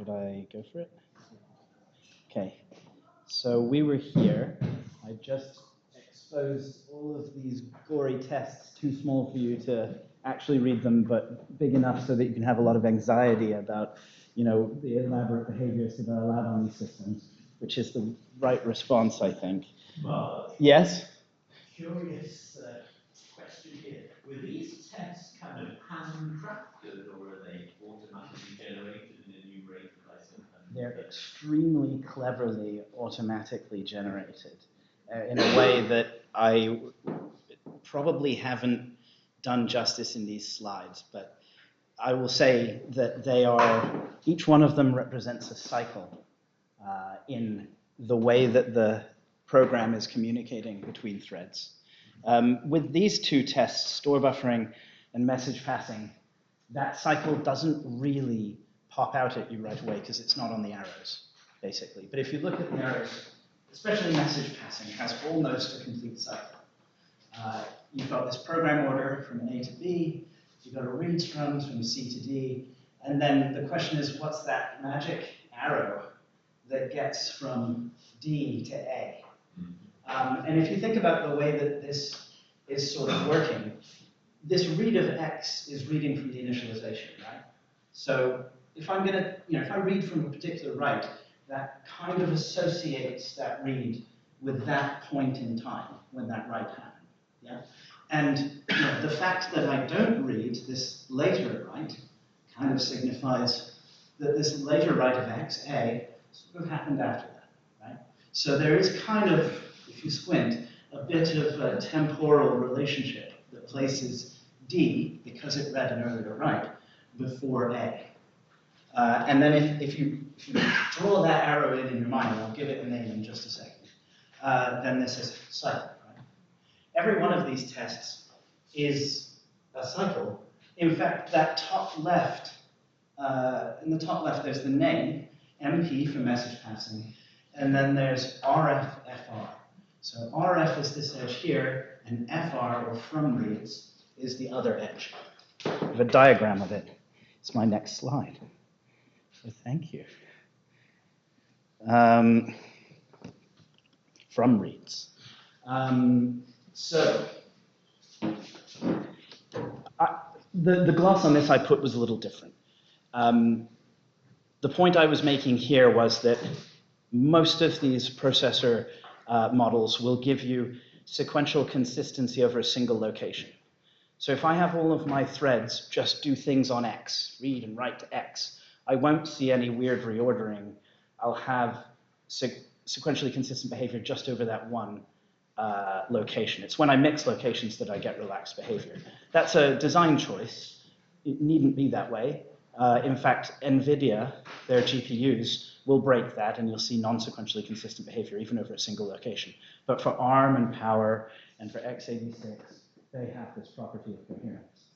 Should I go for it? Okay. So we were here. I just exposed all of these gory tests, too small for you to actually read them, but big enough so that you can have a lot of anxiety about, the elaborate behaviors that are allowed on these systems, which is the right response, I think. Mark, yes? Curious question here. Were these tests kind of handcrafted, or are they automatically generated in a new rate by some kind of... They're extremely cleverly automatically generated in a way that I probably haven't done justice in these slides, but I will say that each one of them represents a cycle in the way that the program is communicating between threads. With these two tests, store buffering and message passing, that cycle doesn't really pop out at you right away because it's not on the arrows, basically. But if you look at the arrows, especially message passing has almost a complete cycle. You've got this program order from A to B, you've got a read strums from C to D, and then the question is, what's that magic arrow that gets from D to A? And if you think about the way that this is sort of working, this read of X is reading from the initialization, right? So if I'm going to, if I read from a particular write, that kind of associates that read with that point in time when that write happened. Yeah? And the fact that I don't read this later write kind of signifies that this later write of X, A, sort of happened after that, right? So there is kind of, if you squint, a bit of a temporal relationship that places D, because it read an earlier write, before A. And then if you draw that arrow in your mind, and I'll give it a name in just a second, then this is a cycle, right? Every one of these tests is a cycle. In fact, that top left, in the top left, there's the name, MP for message passing, and then there's RF, FR. So RF is this edge here, and FR, or from reads, is the other edge. I have a diagram of it. It's my next slide. So thank you. From reads. The gloss on this I put was a little different. The point I was making here was that most of these processor models will give you sequential consistency over a single location. So if I have all of my threads just do things on X, read and write to X, I won't see any weird reordering. I'll have sequentially consistent behavior just over that one location. It's when I mix locations that I get relaxed behavior. That's a design choice. It needn't be that way. In fact, NVIDIA, their GPUs, will break that, and you'll see non-sequentially consistent behavior even over a single location. But for ARM and Power and for x86, they have this property of coherence.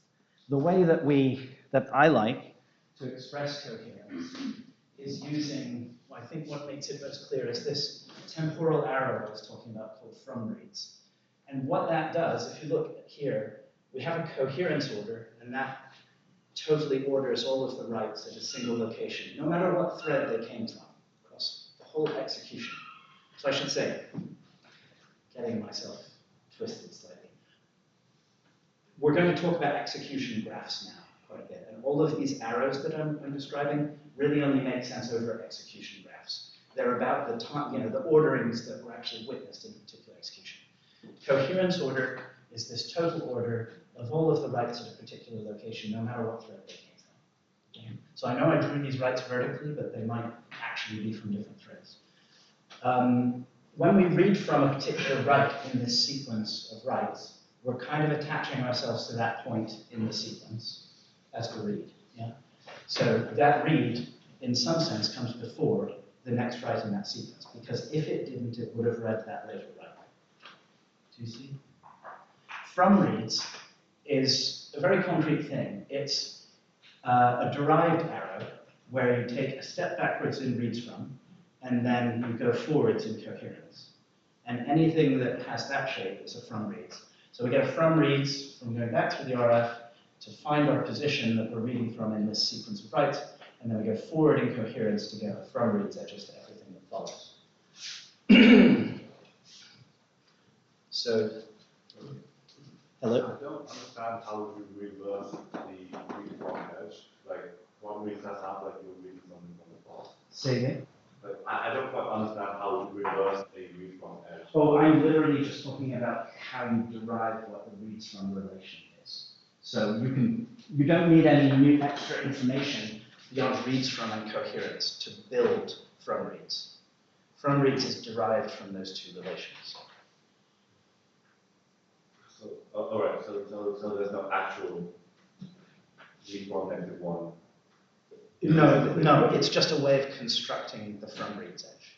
The way that I like to express coherence is using, I think what makes it most clear is this temporal arrow I was talking about called from reads. And what that does, if you look here, we have a coherence order, and that totally orders all of the writes at a single location, no matter what thread they came from, across the whole execution. So I should say, getting myself twisted slightly. We're going to talk about execution graphs now quite a bit, and all of these arrows that I'm describing really only make sense over execution graphs. They're about the time, the orderings that were actually witnessed in a particular execution. Coherence order is this total order of all of the writes at a particular location, no matter what thread they came from. Okay? So I know I drew these writes vertically, but they might actually be from different threads. When we read from a particular write in this sequence of writes, we're kind of attaching ourselves to that point in the sequence as the read. Yeah? So that read, in some sense, comes before the next write in that sequence, because if it didn't, it would have read that later write. Do you see? From reads is a very concrete thing. It's a derived arrow where you take a step backwards in reads from, and then you go forwards in coherence. And anything that has that shape is a from reads. So we get a from reads from going back through the RF to find our position that we're reading from in this sequence of writes, And then we go forward in coherence to go from reads edges to everything that follows. So, hello? I don't understand how you reverse the read from edge. Like, one read does sound like you're reading something from the past. Say again? Like, I don't quite understand how you reverse a read from edge. Oh, I'm literally just talking about how you derive what the reads from relation is. So you don't need any new extra information beyond reads from and coherence to build from reads. From reads is derived from those two relations. So, all right. So there's no actual read from negative one. No, it's just a way of constructing the from reads edge.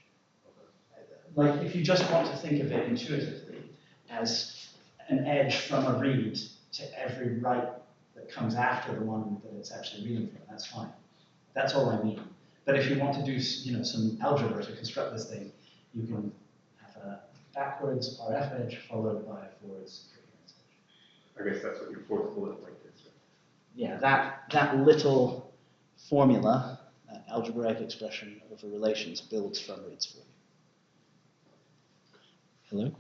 Like if you just want to think of it intuitively as an edge from a read to every write that comes after the one that it's actually reading from, that's fine. That's all I mean. But if you want to do some algebra to construct this thing, you can have a backwards RF edge followed by a forwards coherence edge. I guess that's what your fourth bullet point is. Right? Yeah, that little formula, that algebraic expression over relations, builds from reads for you. Hello?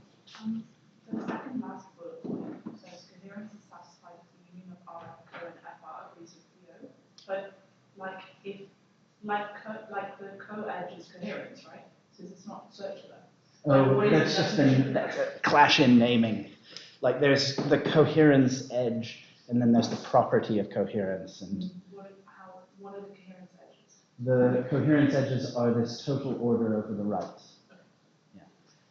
The second last bullet point says coherence is satisfied if the union of R, Co, and FR agrees with PO. But like the Co edge is coherence, right? Since it's not circular. Oh, that's just that's a clash in naming. Like there's the coherence edge, and then there's the property of coherence. And what are the coherence edges? the coherence edges are this total order over the writes. Yeah.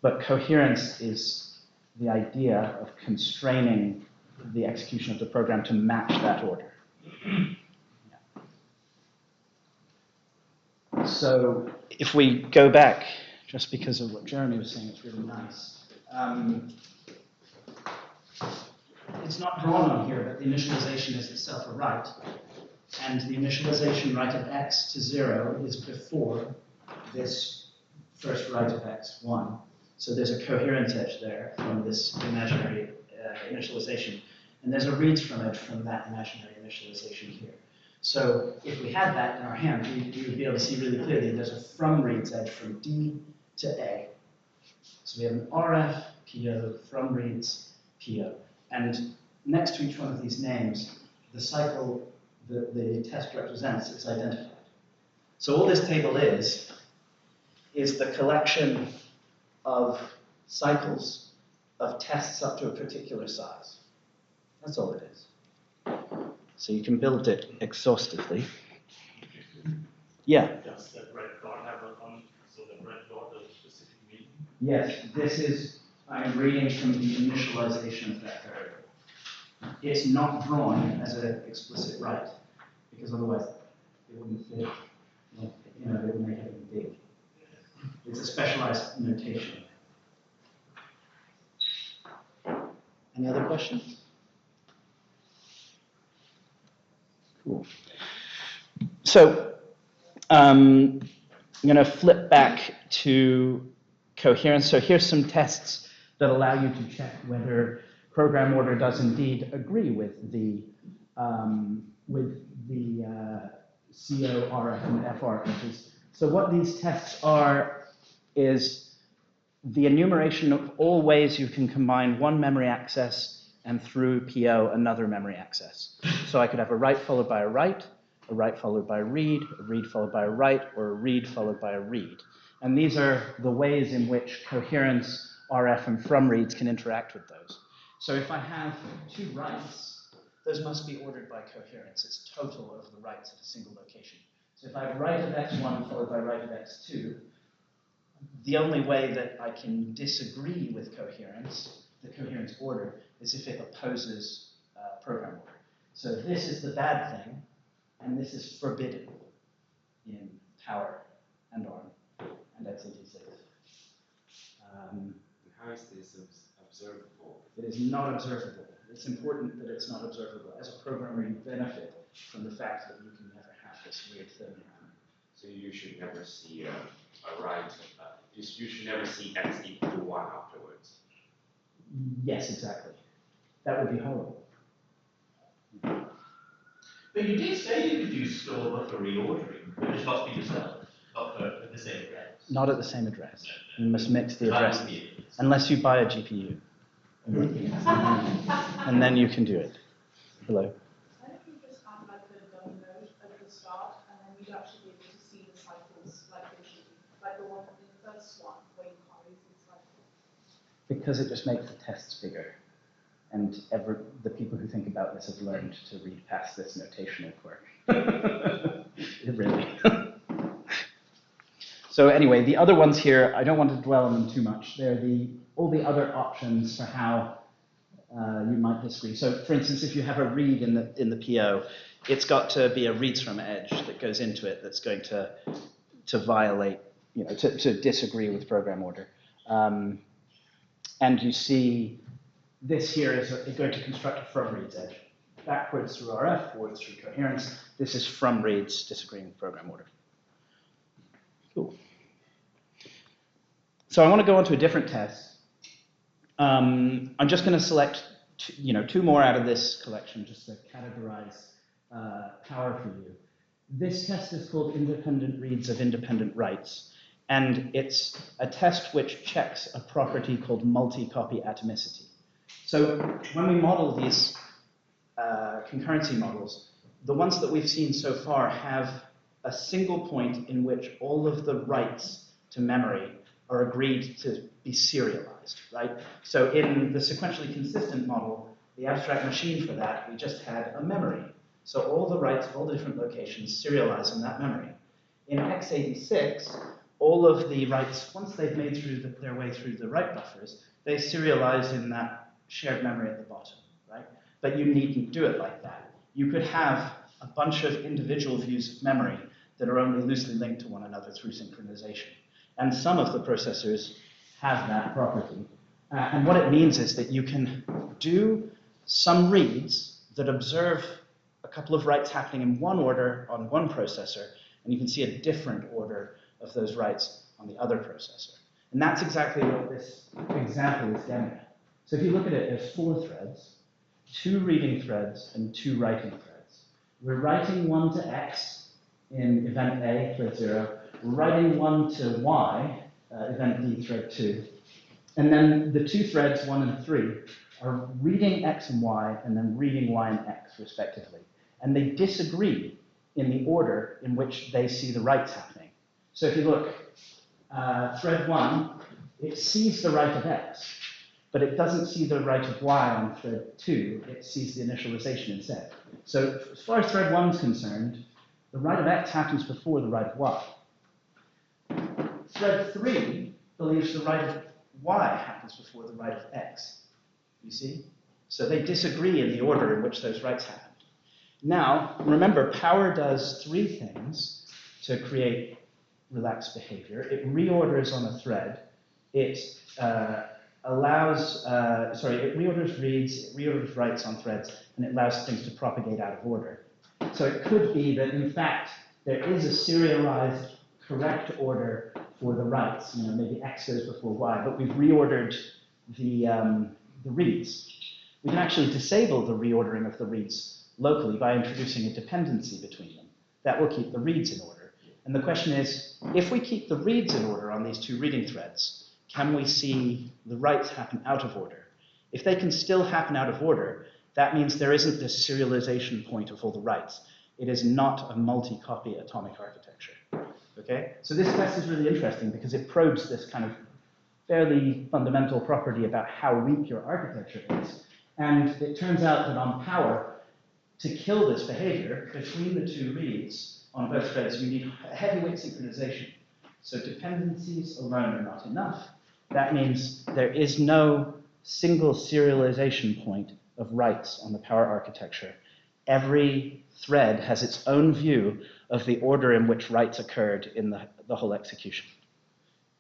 But coherence is the idea of constraining the execution of the program to match that order. Yeah. So if we go back, just because of what Jeremy was saying, it's really nice. It's not drawn on here, but the initialization is itself a write. And the initialization write of x to 0 is before this first write of x1. So there's a coherent edge there from this imaginary initialization. And there's a reads from edge from that imaginary initialization here. So if we had that in our hand, we would be able to see really clearly there's a from reads edge from D to A. So we have an RF, PO, from reads, PO. And next to each one of these names, the cycle the test represents is identified. So all this table is the collection of cycles of tests up to a particular size. That's all it is. So you can build it exhaustively. Yeah? Does that red dot have so the red dot has a specific meaning? Yes, this is, I'm reading from the initialization of that variable. It's not drawn as an explicit write, because otherwise it wouldn't fit. It would make it big. It's a specialized notation. Any other questions? Cool. So I'm going to flip back to coherence. So here's some tests that allow you to check whether program order does indeed agree with the CO, RF, and FR edges. So what these tests are is the enumeration of all ways you can combine one memory access and through PO another memory access. So I could have a write followed by a write followed by a read followed by a write, or a read followed by a read. And these are the ways in which coherence, RF, and from reads can interact with those. So if I have two writes, those must be ordered by coherence. It's total of the writes at a single location. So if I have write of x1 followed by write of x2, the only way that I can disagree with coherence, the coherence order, is if it opposes program order. So this is the bad thing, and this is forbidden in power and ARM and x86. How is this observable? It is not observable. It's important that it's not observable. As a programmer, you benefit from the fact that you can never have this weird thing happen. So you should never see a write. You should never see x equal to 1 afterwards. Yes, exactly. That would be horrible. But you did say you could use store buffer reordering, but it's not for yourself, not for the same address. Not at the same address. You must mix the That addresses. would be it. Unless you buy a GPU. And then you can do it. Hello? Why don't you just have like a dummy node at the start, and then you'd actually be able to see the cycles like they should be, like the one in the first one where you can't really see the cycles. Because it just makes the tests bigger. And the people who think about this have learned to read past this notational quirk. Really. So anyway, the other ones here, I don't want to dwell on them too much. They're all the other options for how you might disagree. So for instance, if you have a read in the PO, it's got to be a reads from edge that goes into it that's going to violate, to disagree with program order. And you see this here is going to construct a from reads edge. Backwards through RF, forwards through coherence. This is from reads disagreeing with program order. Cool. So I want to go on to a different test. I'm just going to select two more out of this collection just to categorize power for you. This test is called independent reads of independent writes. And it's a test which checks a property called multi-copy atomicity. So when we model these concurrency models, the ones that we've seen so far have a single point in which all of the writes to memory are agreed to be serialized, right? So in the sequentially consistent model, the abstract machine for that, we just had a memory. So all the writes of all the different locations serialize in that memory. In x86, all of the writes, once they've made their way through the write buffers, they serialize in that shared memory at the bottom, right? But you needn't do it like that. You could have a bunch of individual views of memory that are only loosely linked to one another through synchronization. And some of the processors have that property. And what it means is that you can do some reads that observe a couple of writes happening in one order on one processor, and you can see a different order of those writes on the other processor. And that's exactly what this example is getting at. So if you look at it, there's 4 threads, 2 reading threads and 2 writing threads. We're writing one to X in event A, thread 0. We're writing one to Y, event D, thread 2. And then the 2 threads, 1 and 3, are reading X and Y and then reading Y and X, respectively. And they disagree in the order in which they see the writes happening. So if you look, thread 1, it sees the write of X, but it doesn't see the write of Y on thread 2. It sees the initialization instead. So as far as thread 1 is concerned, the write of X happens before the write of Y. Thread 3 believes the write of Y happens before the write of X. You see? So they disagree in the order in which those writes happen. Now, remember, power does 3 things to create relaxed behavior. It reorders on a thread. It it reorders reads, it reorders writes on threads, and it allows things to propagate out of order. So it could be that, in fact, there is a serialized correct order for the writes. Maybe X goes before Y, but we've reordered the reads. We can actually disable the reordering of the reads locally by introducing a dependency between them. That will keep the reads in order. And the question is, if we keep the reads in order on these 2 reading threads, can we see the writes happen out of order? If they can still happen out of order, that means there isn't this serialization point of all the writes. It is not a multi-copy atomic architecture. Okay? So this test is really interesting because it probes this kind of fairly fundamental property about how weak your architecture is. And it turns out that on power, to kill this behavior, between the 2 reads on both threads, you need a heavyweight synchronization. So dependencies alone are not enough. That means there is no single serialization point of writes on the power architecture. Every thread has its own view of the order in which writes occurred in the whole execution,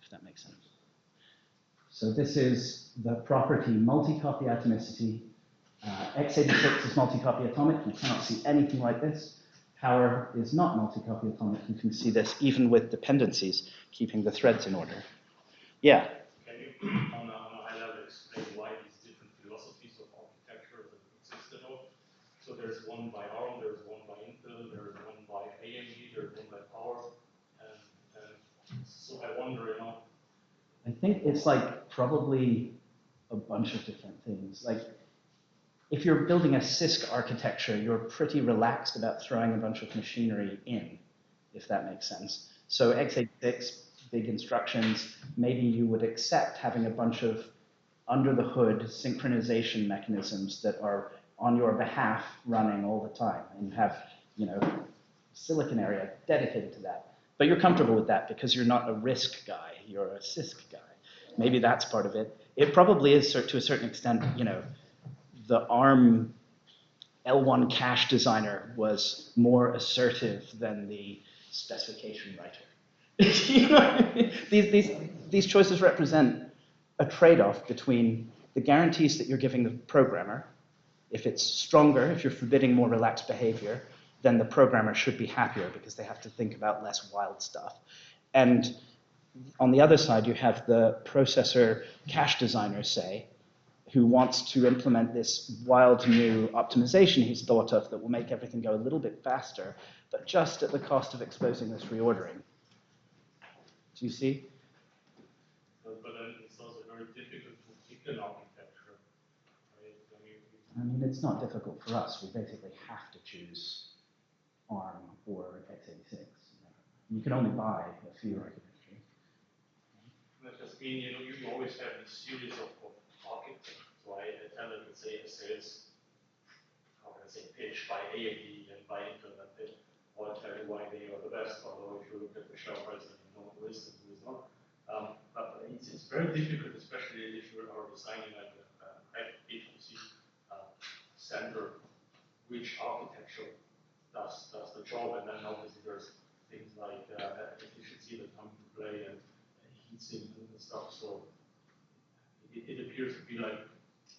if that makes sense. So this is the property multi-copy atomicity. x86 is multi-copy atomic. You cannot see anything like this. Power is not multi-copy atomic. You can see this even with dependencies, keeping the threads in order. Yeah? Can you, on a high level, explain why these different philosophies of architecture exist at all? So there's one by ARM, there's one by Intel. think it's like probably a bunch of different things. Like if you're building a CISC architecture, you're pretty relaxed about throwing a bunch of machinery in, if that makes sense. So x86, big instructions, maybe you would accept having a bunch of under the hood synchronization mechanisms that are on your behalf running all the time, and you have, silicon area dedicated to that. But you're comfortable with that because you're not a RISC guy, you're a CISC guy. Maybe that's part of it. It probably is, to a certain extent, the ARM L1 cache designer was more assertive than the specification writer. You know what I mean? These choices represent a trade-off between the guarantees that you're giving the programmer. If it's stronger, if you're forbidding more relaxed behavior, then the programmer should be happier because they have to think about less wild stuff. And on the other side, you have the processor cache designer, say, who wants to implement this wild new optimization he's thought of that will make everything go a little bit faster, but just at the cost of exposing this reordering. Do you see? But then it's also very difficult to pick an architecture. Right? I mean, it's not difficult for us. We basically have to choose ARM or x86. You can only buy a few architectures. That just means you always have this series of architectures. So I tell them, let's say, a sales, how can I say, pitch by A and B and by internet, they all tell you why they are the best. Although if you look at the share price, then you know who is and who is not. But it's very difficult, especially if you are designing like a HPC center, which architecture does the job, and then obviously there's things like efficiency that come into play and heat sink and stuff. So it appears to be like,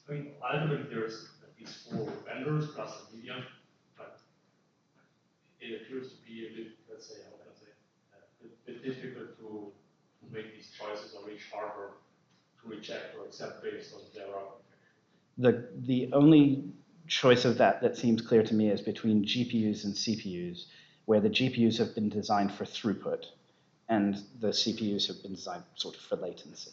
ultimately there's at least 4 vendors plus a medium, but it appears to be a bit, let's say, how can I say, a bit difficult to make these choices or each hardware to reject or accept based on their architecture. The only choice of that seems clear to me is between GPUs and CPUs, where the GPUs have been designed for throughput and the CPUs have been designed sort of for latency.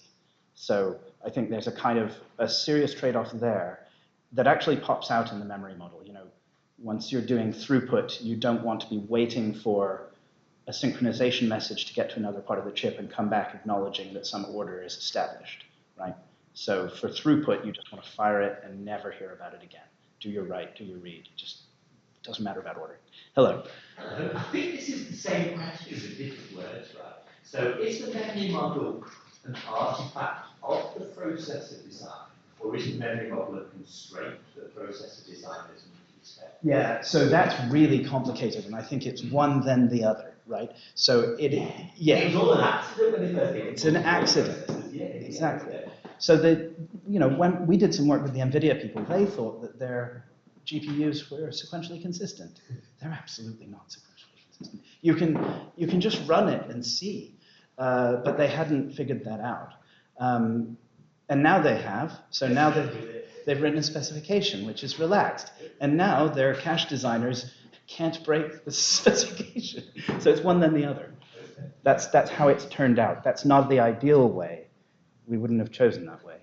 So I think there's a kind of a serious trade-off there that actually pops out in the memory model. Once you're doing throughput, you don't want to be waiting for a synchronization message to get to another part of the chip and come back acknowledging that some order is established, right? So for throughput, you just want to fire it and never hear about it again. Do your write, do your read. It just doesn't matter about ordering. Hello. I think this is the same question with different words, right? So is the memory model an artifact of the processor design, or is the memory model a constraint that processor designers need to respect? Yeah, so that's really complicated, and I think it's one then the other, right? So it was all an accident when it first came. It's an accident. Yeah, exactly. Yeah. So when we did some work with the NVIDIA people, they thought that their GPUs were sequentially consistent. They're absolutely not sequentially consistent. You can just run it and see, but they hadn't figured that out. And now they have. So now they've written a specification, which is relaxed. And now their cache designers can't break the specification. So it's one then the other. That's how it's turned out. That's not the ideal way. We wouldn't have chosen that way.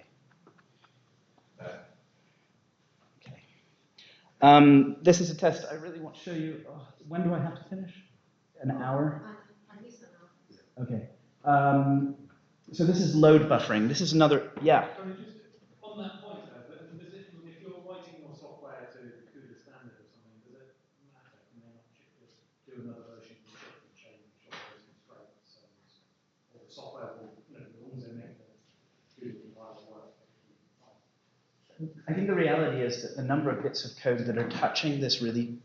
Okay. This is a test I really want to show you. Oh, when do I have to finish? An hour? At least an hour. Okay. So this is load buffering. This is another, yeah. Sorry, just on that point, if you're writing your software to CUDA standard or something, does it matter? Can they not just do another version of the chip and change those constraints? Or the software will, as long as they make the CUDA compiler work. I think the reality is that the number of bits of code that are touching this really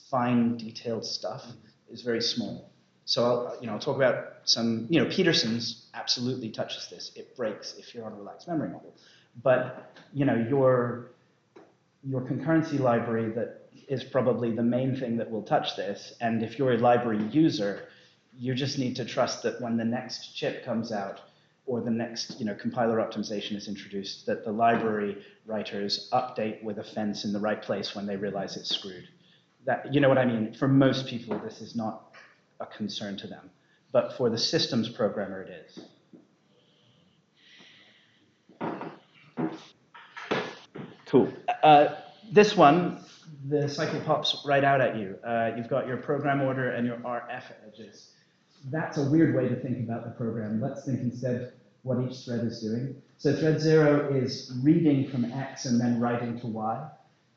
fine, detailed stuff is very small. So I'll talk about some, Peterson's absolutely touches this. It breaks if you're on a relaxed memory model. But, your concurrency library that is probably the main thing that will touch this. And if you're a library user, you just need to trust that when the next chip comes out or the next, compiler optimization is introduced, that the library writers update with a fence in the right place when they realize it's screwed. That, you know what I mean? For most people, this is not a concern to them. But for the systems programmer, it is. Cool. This one, the cycle pops right out at you. You've got your program order and your RF edges. That's a weird way to think about the program. Let's think instead what each thread is doing. So thread 0 is reading from X and then writing to Y.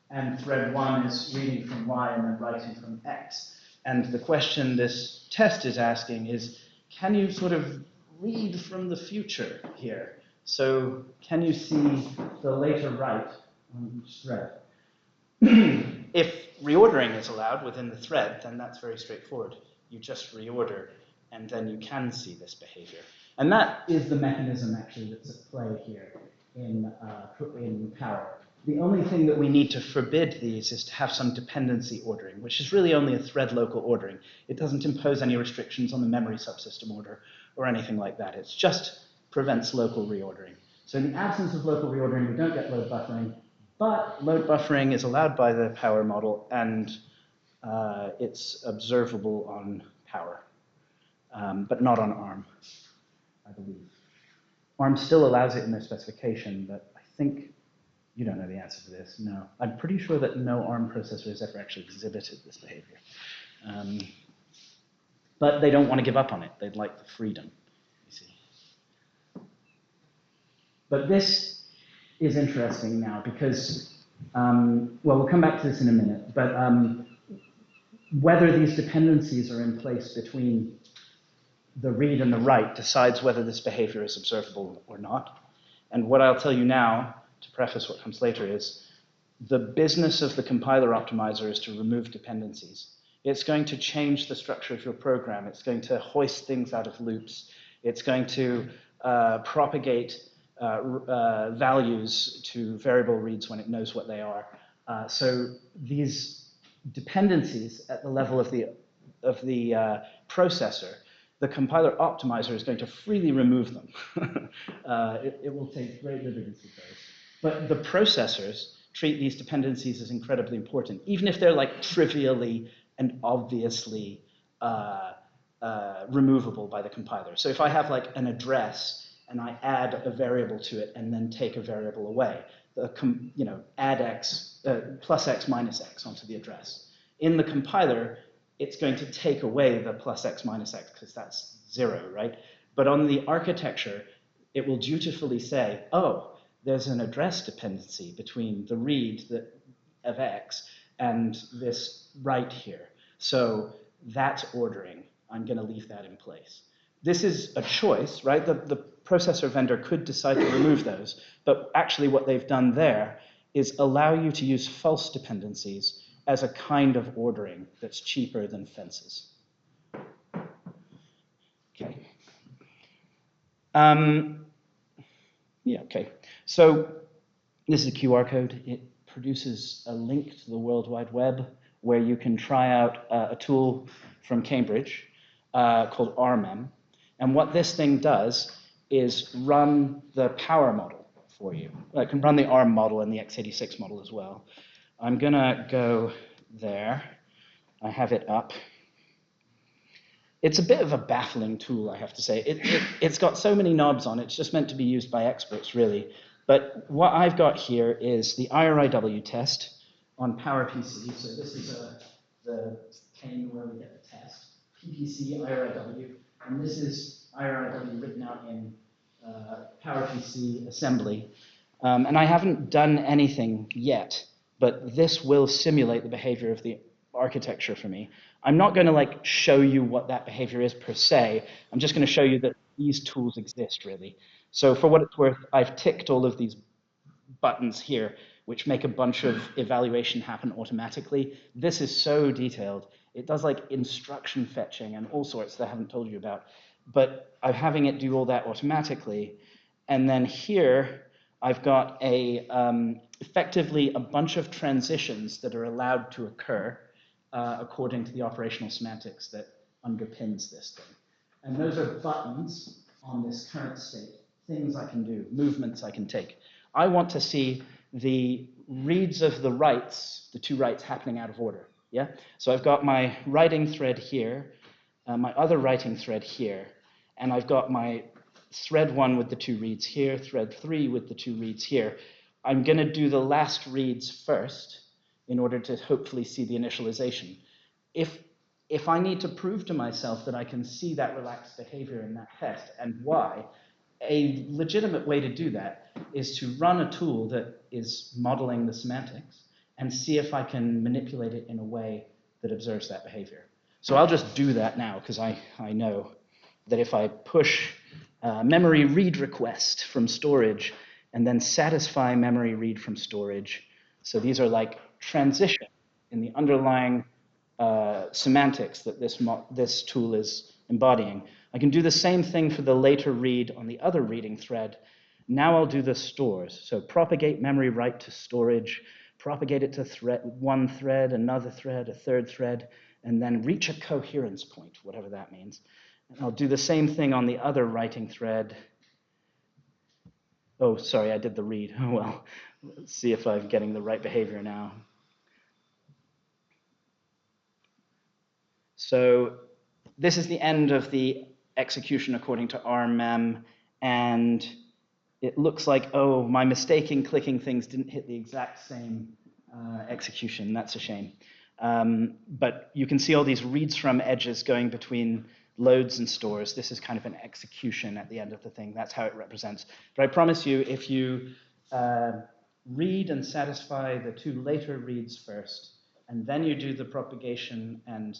And thread 1 is reading from Y and then writing from X. And the question this test is asking is, can you sort of read from the future here? So can you see the later write on each thread? If reordering is allowed within the thread, then that's very straightforward. You just reorder, and then you can see this behavior. And that is the mechanism, actually, that's at play here in Power. The only thing that we need to forbid these is to have some dependency ordering, which is really only a thread local ordering. It doesn't impose any restrictions on the memory subsystem order or anything like that. It just prevents local reordering. So in the absence of local reordering, we don't get load buffering, but load buffering is allowed by the Power model, and it's observable on Power, but not on ARM, I believe. ARM still allows it in their specification, but I think you don't know the answer to this. No. I'm pretty sure that no ARM processor has ever actually exhibited this behavior. But they don't want to give up on it. They'd like the freedom, you see. But this is interesting now because, well, we'll come back to this in a minute, but whether these dependencies are in place between the read and the write decides whether this behavior is observable or not. And what I'll tell you now, to preface what comes later, is the business of the compiler optimizer is to remove dependencies. It's going to change the structure of your program. It's going to hoist things out of loops. It's going to propagate values to variable reads when it knows what they are. So these dependencies at the level of the processor, the compiler optimizer is going to freely remove them. It will take great liberties with those. But the processors treat these dependencies as incredibly important, even if they're like trivially and obviously removable by the compiler. So if I have like an address and I add a variable to it and then take a variable away, add x, plus x minus x onto the address. In the compiler, it's going to take away the plus x minus x because that's 0, right? But on the architecture, it will dutifully say, oh, there's an address dependency between the read of x and this write here. So that's ordering. I'm going to leave that in place. This is a choice, right? The processor vendor could decide to remove those, but actually what they've done there is allow you to use false dependencies as a kind of ordering that's cheaper than fences. Okay. Yeah, okay. So this is a QR code. It produces a link to the World Wide Web where you can try out a tool from Cambridge called RMEM. And what this thing does is run the Power model for you. It can run the ARM model and the x86 model as well. I'm going to go there. I have it up. It's a bit of a baffling tool, I have to say. It's got so many knobs on it. It's just meant to be used by experts, really. But what I've got here is the IRIW test on PowerPC. So this is the pane where we get the test. PPC IRIW. And this is IRIW written out in PowerPC assembly. And I haven't done anything yet, but this will simulate the behavior of the architecture for me. I'm not going to show you what that behavior is per se. I'm just going to show you that these tools exist, really. So for what it's worth, I've ticked all of these buttons here, which make a bunch of evaluation happen automatically. This is so detailed. It does instruction fetching and all sorts that I haven't told you about. But I'm having it do all that automatically. And then here, I've got effectively a bunch of transitions that are allowed to occur according to the operational semantics that underpins this thing. And those are buttons on this current state, things I can do, movements I can take. I want to see the reads of the writes, the two writes happening out of order. Yeah? So I've got my writing thread here, my other writing thread here, and I've got my thread 1 with the two reads here, thread 3 with the two reads here. I'm going to do the last reads first in order to hopefully see the initialization. If I need to prove to myself that I can see that relaxed behavior in that test and why, a legitimate way to do that is to run a tool that is modeling the semantics and see if I can manipulate it in a way that observes that behavior. So I'll just do that now because I know that if I push memory read request from storage and then satisfy memory read from storage, so these are like transition in the underlying semantics that this tool is embodying. I can do the same thing for the later read on the other reading thread. Now I'll do the stores. So propagate memory write to storage, propagate it to one thread, another thread, a third thread, and then reach a coherence point, whatever that means. And I'll do the same thing on the other writing thread. Oh, sorry, I did the read. Oh, well, let's see if I'm getting the right behavior now. So this is the end of the execution according to RMEM, and it looks like, oh, my mistake in clicking things didn't hit the exact same execution. That's a shame. But you can see all these reads from edges going between loads and stores. This is kind of an execution at the end of the thing. That's how it represents. But I promise you, if you read and satisfy the two later reads first, and then you do the propagation and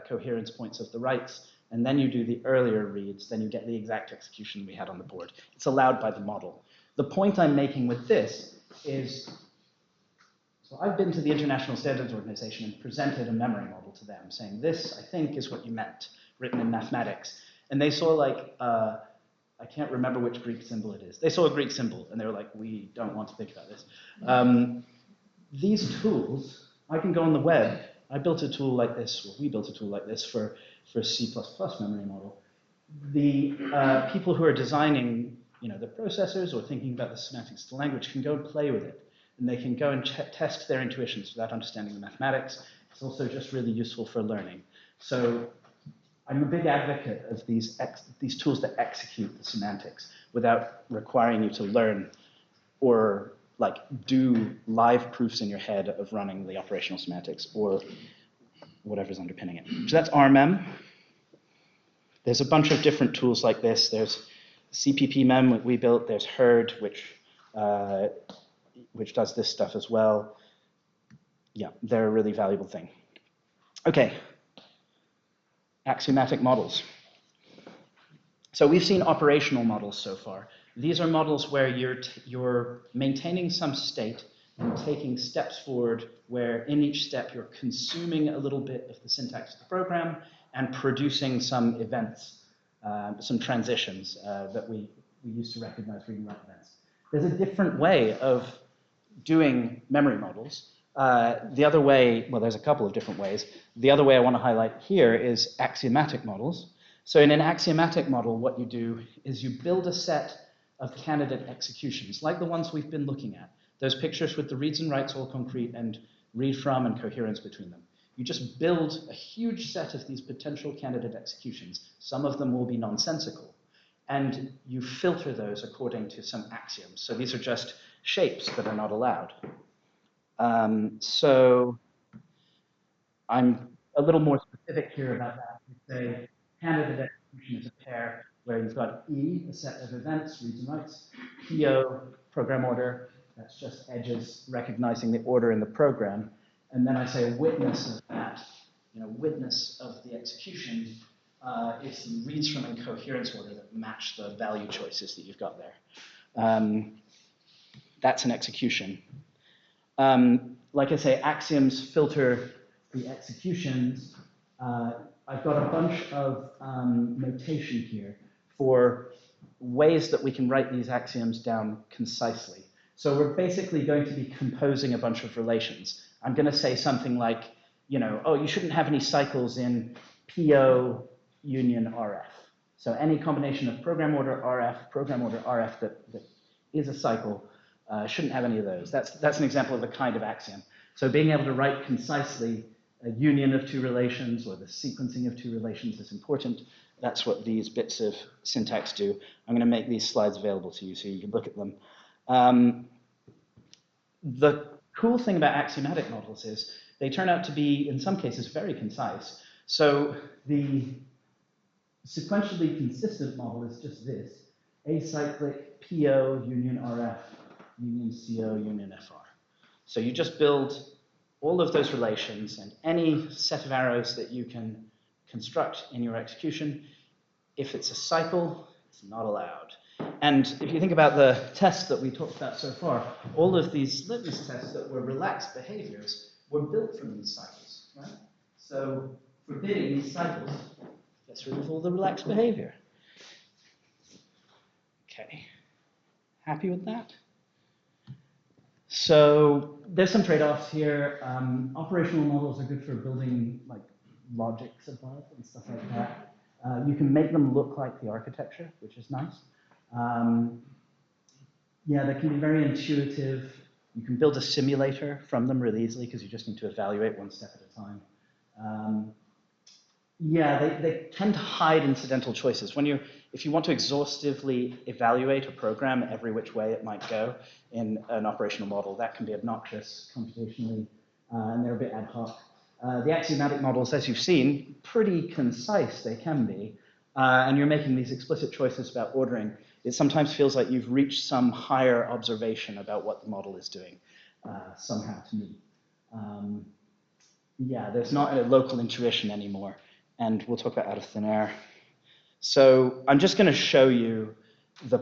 coherence points of the writes, and then you do the earlier reads, then you get the exact execution we had on the board. It's allowed by the model. The point I'm making with this is, so I've been to the International Standards Organization and presented a memory model to them, saying this, I think, is what you meant, written in mathematics. And they saw like, I can't remember which Greek symbol it is. They saw a Greek symbol, and they were like, we don't want to think about this. These tools, I can go on the web. I built a tool like this, or we built a tool like this for C++ memory model. The people who are designing, the processors or thinking about the semantics of the language can go and play with it. And they can go and test their intuitions without understanding the mathematics. It's also just really useful for learning. So I'm a big advocate of these tools that execute the semantics without requiring you to learn or like do live proofs in your head of running the operational semantics or whatever's underpinning it. So that's RMEM. There's a bunch of different tools like this. There's CPP-MEM we built. There's HERD, which does this stuff as well. Yeah, they're a really valuable thing. Okay, axiomatic models. So we've seen operational models so far. These are models where you're maintaining some state and taking steps forward where in each step you're consuming a little bit of the syntax of the program and producing some events, some transitions that we use to recognize read and write events. There's a different way of doing memory models. The other way, well, there's a couple of different ways. The other way I want to highlight here is axiomatic models. So in an axiomatic model, what you do is you build a set of candidate executions, like the ones we've been looking at. Those pictures with the reads and writes all concrete and read from and coherence between them. You just build a huge set of these potential candidate executions. Some of them will be nonsensical. And you filter those according to some axioms. So these are just shapes that are not allowed. So I'm a little more specific here about that. We say candidate execution is a pair where you've got E, a set of events, reads and writes, PO, program order, that's just edges recognizing the order in the program. And then I say a witness of that, witness of the execution is the reads from and coherence order that match the value choices that you've got there. That's an execution. Like I say, axioms filter the executions. I've got a bunch of notation here for ways that we can write these axioms down concisely. So we're basically going to be composing a bunch of relations. I'm going to say something like, oh, you shouldn't have any cycles in PO union RF. So any combination of program order RF that is a cycle shouldn't have any of those. That's an example of a kind of axiom. So being able to write concisely a union of two relations or the sequencing of two relations is important. That's what these bits of syntax do. I'm going to make these slides available to you so you can look at them. the cool thing about axiomatic models is they turn out to be, in some cases, very concise. So the sequentially consistent model is just this: acyclic PO union RF union CO union FR. So you just build all of those relations and any set of arrows that you can construct in your execution. If it's a cycle, it's not allowed. And if you think about the tests that we talked about so far, all of these litmus tests that were relaxed behaviors were built from these cycles, right? So forbidding these cycles gets rid of all the relaxed behavior. Okay, happy with that? So there's some trade-offs here. Operational models are good for building like logics above and stuff like that. You can make them look like the architecture, which is nice. Yeah, they can be very intuitive. You can build a simulator from them really easily because you just need to evaluate one step at a time. Yeah, they tend to hide incidental choices. If you want to exhaustively evaluate a program every which way it might go in an operational model, that can be obnoxious computationally, and they're a bit ad hoc. The axiomatic models, as you've seen, pretty concise they can be, and you're making these explicit choices about ordering. It sometimes feels like you've reached some higher observation about what the model is doing, somehow to me. Yeah, there's not a local intuition anymore, and we'll talk about out of thin air. So I'm just going to show you the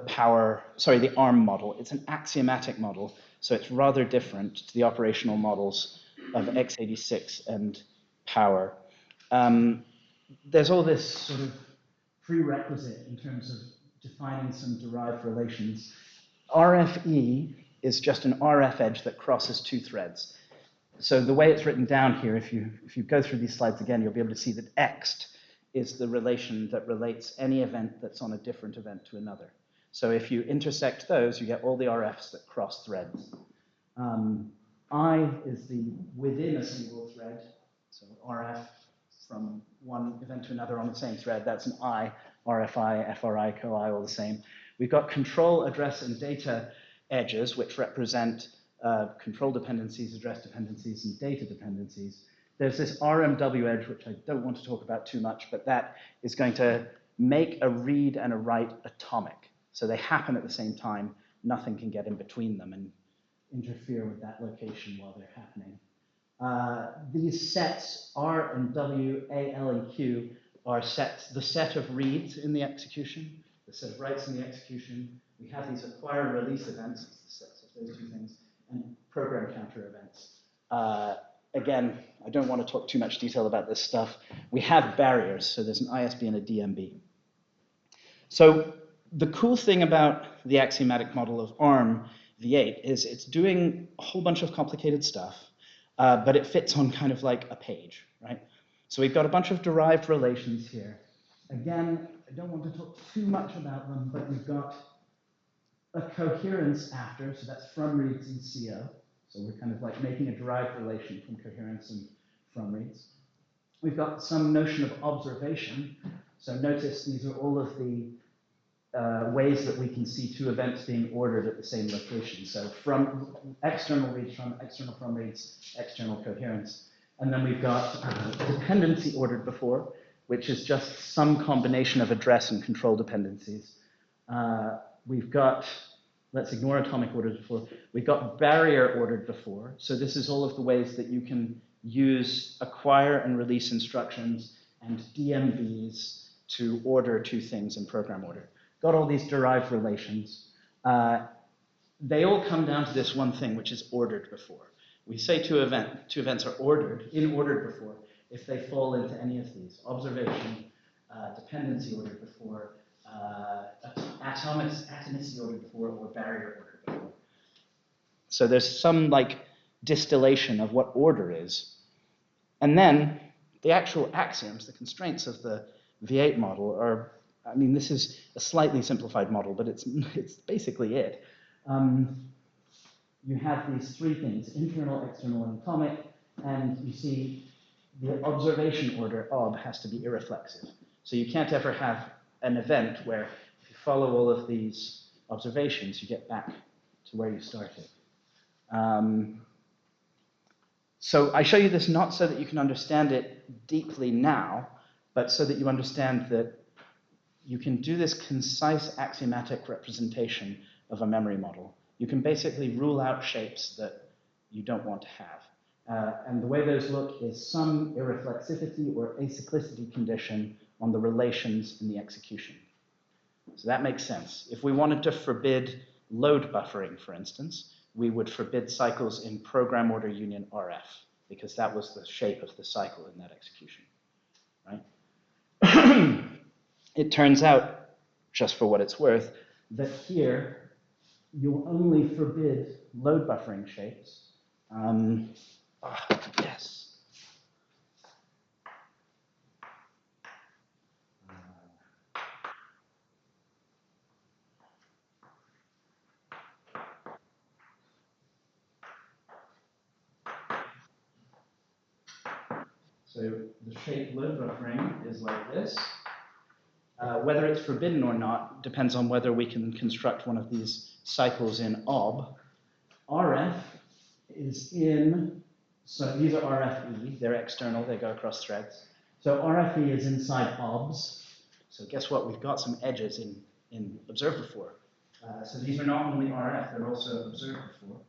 ARM model. It's an axiomatic model, so it's rather different to the operational models of x86 and power. There's all this sort of prerequisite in terms of defining some derived relations. RFE is just an RF edge that crosses two threads. So the way it's written down here, if you go through these slides again, you'll be able to see that Ext is the relation that relates any event that's on a different event to another. So if you intersect those, you get all the RFs that cross threads. I is the within a single thread, so RF from one event to another on the same thread. That's an I, RFI, FRI, CoI, all the same. We've got control, address, and data edges, which represent control dependencies, address dependencies, and data dependencies. There's this RMW edge, which I don't want to talk about too much, but that is going to make a read and a write atomic. So they happen at the same time. Nothing can get in between them and interfere with that location while they're happening. These sets, R and W, A, L, and Q, are the set of reads in the execution, the set of writes in the execution. We have these acquire and release events, it's the sets of those two things, and program counter events. Again, I don't want to talk too much detail about this stuff. We have barriers, so there's an ISB and a DMB. So the cool thing about the axiomatic model of ARM v8 is it's doing a whole bunch of complicated stuff, but it fits on kind of like a page, right? So we've got a bunch of derived relations here. Again, I don't want to talk too much about them, but we've got a coherence after, so that's from reads and CO. So we're kind of like making a derived relation from coherence and from reads. We've got some notion of observation. So notice these are all of the ways that we can see two events being ordered at the same location. So from external reads, from external from reads, external coherence. And then we've got dependency ordered before, which is just some combination of address and control dependencies. We've got, let's ignore atomic ordered before, we've got barrier ordered before. So this is all of the ways that you can use acquire and release instructions and DMVs to order two things in program order. Got all these derived relations. They all come down to this one thing, which is ordered before. We say two events are ordered, in ordered before, if they fall into any of these. Observation, dependency ordered before, atomicity ordered before, or barrier ordered before. So there's some like distillation of what order is. And then the actual axioms, the constraints of the V8 model are, I mean, this is a slightly simplified model, but it's basically it. You have these three things, internal, external, and atomic, and you see the observation order, ob, has to be irreflexive. So you can't ever have an event where if you follow all of these observations, you get back to where you started. So I show you this not so that you can understand it deeply now, but so that you understand that you can do this concise axiomatic representation of a memory model. You can basically rule out shapes that you don't want to have. And the way those look is some irreflexivity or acyclicity condition on the relations in the execution. So that makes sense. If we wanted to forbid load buffering, for instance, we would forbid cycles in program order union RF, because that was the shape of the cycle in that execution, right? It turns out, just for what it's worth, that here you'll only forbid load buffering shapes. Yes. So the shape load buffering is like this. Whether it's forbidden or not depends on whether we can construct one of these cycles in OB. RF is in, so these are RFE, they're external, they go across threads. So RFE is inside OBS. So guess what, we've got some edges in observed before. So these are not only RF, they're also observed before.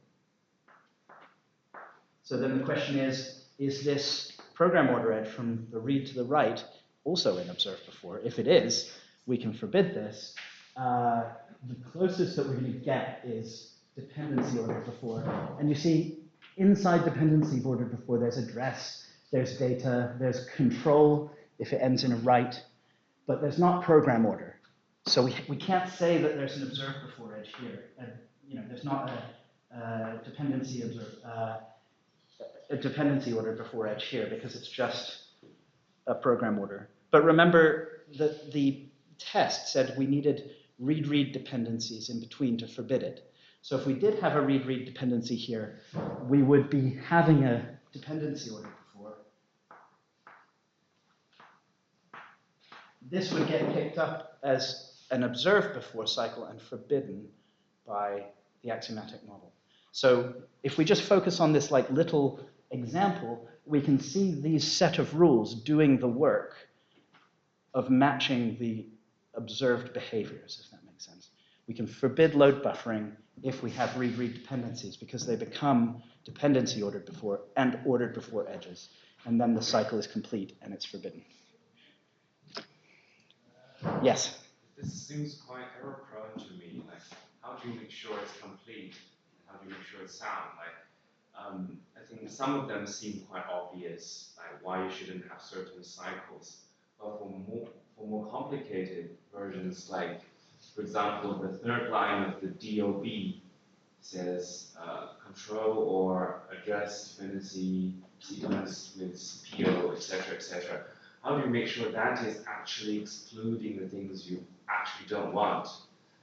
So then the question is this program order edge from the read to the write also in observed before? If it is, we can forbid this. The closest that we're going to get is dependency ordered before. And you see, inside dependency ordered before, there's address, there's data, there's control if it ends in a write, but there's not program order. So we can't say that there's an observed before edge here. And, there's not a dependency a dependency order before edge here because it's just a program order. But remember that the test said we needed read-read dependencies in between to forbid it. So if we did have a read-read dependency here, we would be having a dependency order before. This would get picked up as an observed before cycle and forbidden by the axiomatic model. So if we just focus on this like little example, we can see these set of rules doing the work of matching the observed behaviors, if that makes sense. We can forbid load buffering if we have read-read dependencies because they become dependency ordered before and ordered before edges. And then the cycle is complete and it's forbidden. Yes? This seems quite error-prone to me. Like, how do you make sure it's complete? How do you make sure it's sound? Like, I think some of them seem quite obvious, like why you shouldn't have certain cycles. But for more complicated versions, like, for example, the third line of the DOB says control or address dependency sequence with PO, etc., etc. How do you make sure that is actually excluding the things you actually don't want?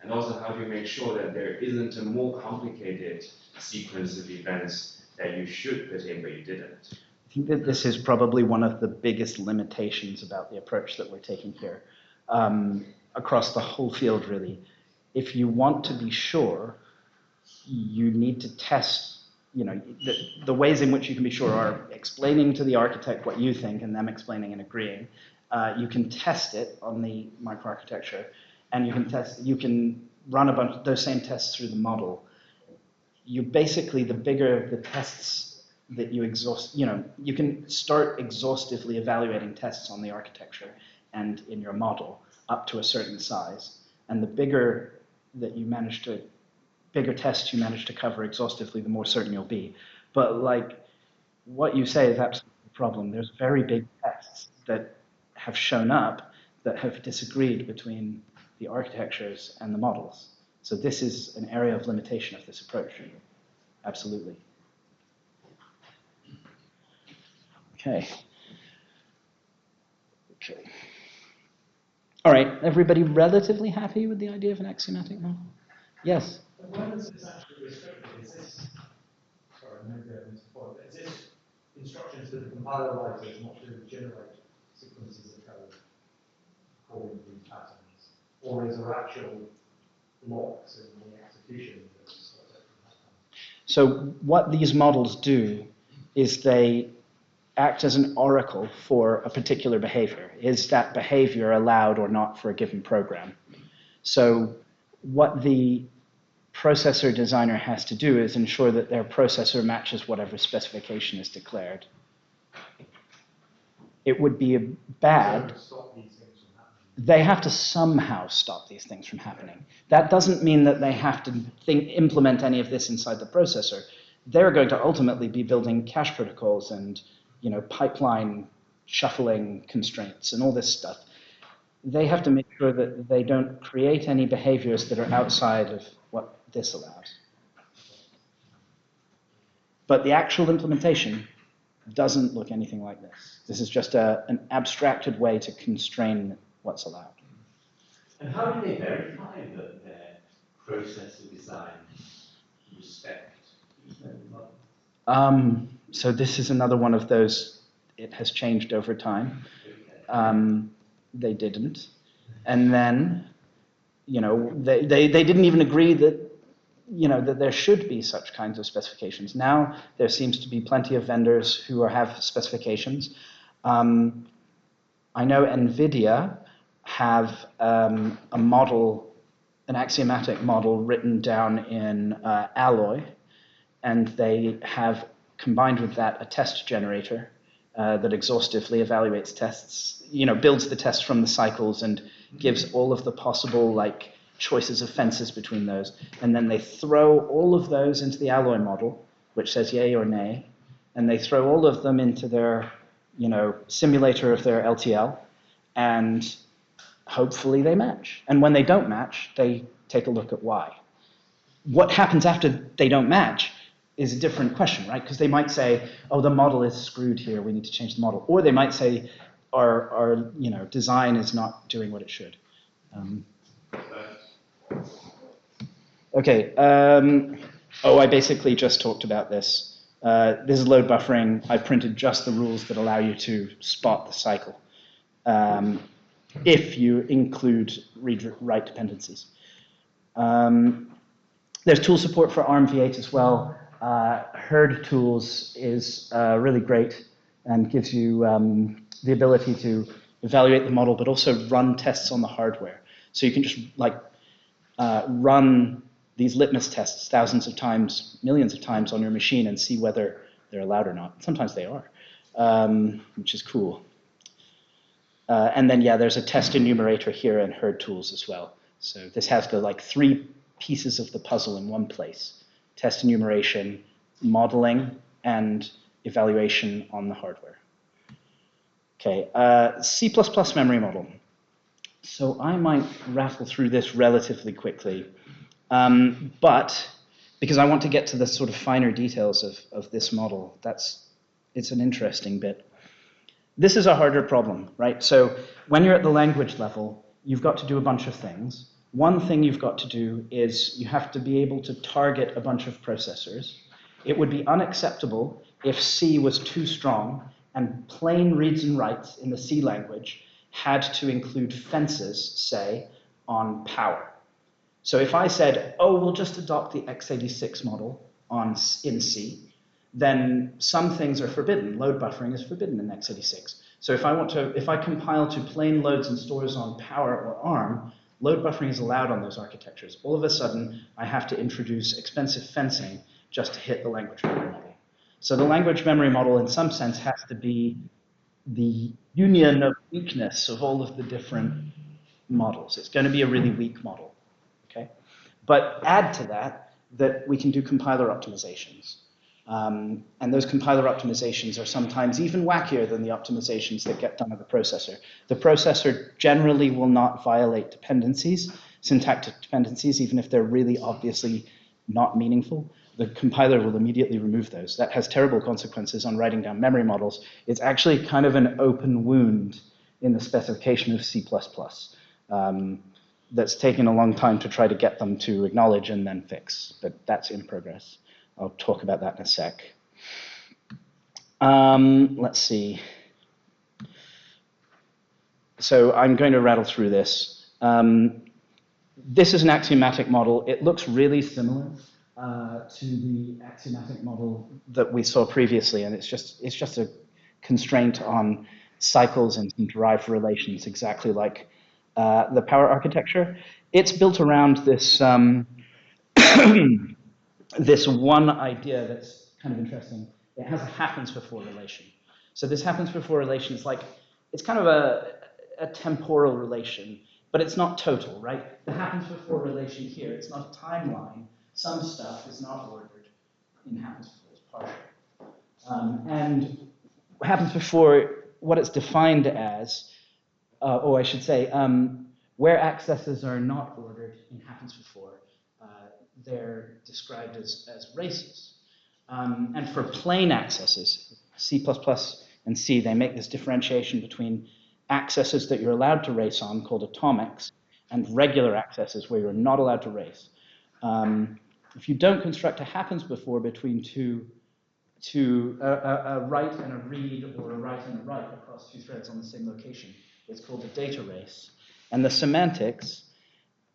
And also, how do you make sure that there isn't a more complicated sequence of events that you should put in but you didn't? I think that this is probably one of the biggest limitations about the approach that we're taking here, across the whole field, really. If you want to be sure, you need to test, the ways in which you can be sure are explaining to the architect what you think and them explaining and agreeing. You can test it on the microarchitecture, and you can run a bunch of those same tests through the model. You basically, the bigger the tests that you exhaust, you can start exhaustively evaluating tests on the architecture and in your model up to a certain size. And the bigger tests you manage to cover exhaustively, the more certain you'll be. But like what you say is absolutely the problem. There's very big tests that have shown up that have disagreed between the architectures and the models. So this is an area of limitation of this approach. Absolutely. Okay. All right, everybody relatively happy with the idea of an axiomatic model? Yes? When is this actually restricted? Is this, sorry, maybe I missed the point, but is this instructions to the compiler writers not to generate sequences of code according to these patterns? Or is there actual blocks in the execution that stop it from happening? So what these models do is they act as an oracle for a particular behavior. Is that behavior allowed or not for a given program? So what the processor designer has to do is ensure that their processor matches whatever specification is declared. It would be bad. They have to somehow stop these things from happening. That doesn't mean that they have to implement any of this inside the processor. They're going to ultimately be building cache protocols and pipeline shuffling constraints and all this stuff. They have to make sure that they don't create any behaviors that are outside of what this allows. But the actual implementation doesn't look anything like this. This is just an abstracted way to constrain what's allowed. And how do they verify that their processor designs respect these memory models? So this is another one of those, it has changed over time. They didn't. And then, they didn't even agree that, that there should be such kinds of specifications. Now there seems to be plenty of vendors who have specifications. I know NVIDIA have a model, an axiomatic model written down in Alloy, and they have combined with that a test generator that exhaustively evaluates tests, builds the tests from the cycles and gives all of the possible choices of fences between those. And then they throw all of those into the Alloy model, which says yay or nay, and they throw all of them into their simulator of their LTL, and hopefully they match. And when they don't match, they take a look at why. What happens after they don't match is a different question, right? Because they might say, oh, the model is screwed here, we need to change the model. Or they might say, our design is not doing what it should. Okay. I basically just talked about this. This is load buffering. I printed just the rules that allow you to spot the cycle if you include read-write dependencies. There's tool support for ARM V8 as well. Herd tools is really great and gives you the ability to evaluate the model, but also run tests on the hardware. So you can just run these litmus tests thousands of times, millions of times on your machine and see whether they're allowed or not. Sometimes they are, which is cool. And then, there's a test enumerator here in herd tools as well. So this has the 3 pieces of the puzzle in one place: test enumeration, modeling, and evaluation on the hardware. Okay, C++ memory model. So I might rattle through this relatively quickly, but because I want to get to the sort of finer details of this model, it's an interesting bit. This is a harder problem, right? So when you're at the language level, you've got to do a bunch of things. One thing you've got to do is you have to be able to target a bunch of processors. It would be unacceptable if C was too strong and plain reads and writes in the C language had to include fences, say, on power. So if I said, oh, we'll just adopt the x86 model in C, then some things are forbidden. Load buffering is forbidden in x86. So if I compile to plain loads and stores on power or ARM, load buffering is allowed on those architectures. All of a sudden, I have to introduce expensive fencing just to hit the language memory model. So the language memory model, in some sense, has to be the union of weakness of all of the different models. It's going to be a really weak model, okay? But add to that we can do compiler optimisations. And those compiler optimizations are sometimes even wackier than the optimizations that get done at the processor. The processor generally will not violate dependencies, syntactic dependencies, even if they're really obviously not meaningful. The compiler will immediately remove those. That has terrible consequences on writing down memory models. It's actually kind of an open wound in the specification of C++. That's taken a long time to try to get them to acknowledge and then fix, but that's in progress. I'll talk about that in a sec. Let's see. So I'm going to rattle through this. This is an axiomatic model. It looks really similar to the axiomatic model that we saw previously, and it's just a constraint on cycles and some derived relations, exactly like the power architecture. It's built around this this one idea that's kind of interesting. It has a happens before relation. So this happens before relation is like, it's kind of a temporal relation, but it's not total, right? The happens before relation here, it's not a timeline. Some stuff is not ordered in happens before, it's partial. And what happens before, what it's defined as, or I should say, where accesses are not ordered in happens before, they're described as races. And for plain accesses, C++ and C, they make this differentiation between accesses that you're allowed to race on, called atomics, and regular accesses where you're not allowed to race. If you don't construct a happens before between a write and a read, or a write and a write across two threads on the same location, it's called a data race. And the semantics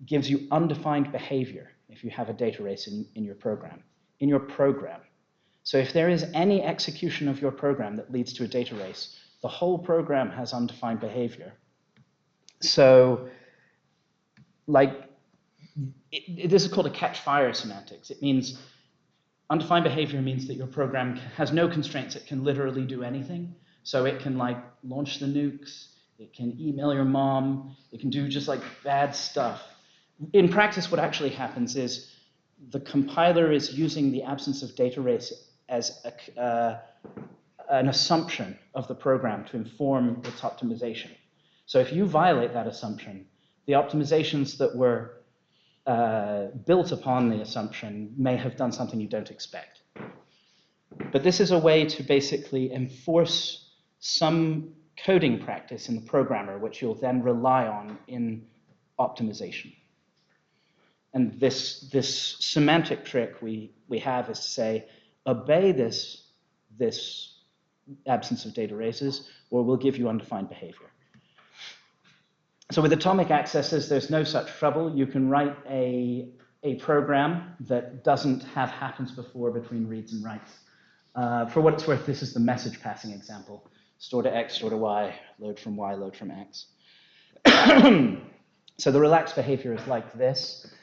gives you undefined behavior if you have a data race in your program. In your program. So if there is any execution of your program that leads to a data race, the whole program has undefined behavior. So, like, this is called a catch-fire semantics. It means undefined behavior means that your program has no constraints. It can literally do anything. So it can, like, launch the nukes. It can email your mom. It can do just, like, bad stuff. In practice, what actually happens is the compiler is using the absence of data race as an assumption of the program to inform its optimization. So if you violate that assumption, the optimizations that were built upon the assumption may have done something you don't expect. But this is a way to basically enforce some coding practice in the programmer, which you'll then rely on in optimization. And this semantic trick we have is to say, obey this absence of data races, or we'll give you undefined behavior. So with atomic accesses, there's no such trouble. You can write a program that doesn't have happens before between reads and writes. For what it's worth, this is the message passing example. Store to X, store to Y, load from Y, load from X. So the relaxed behavior is like this,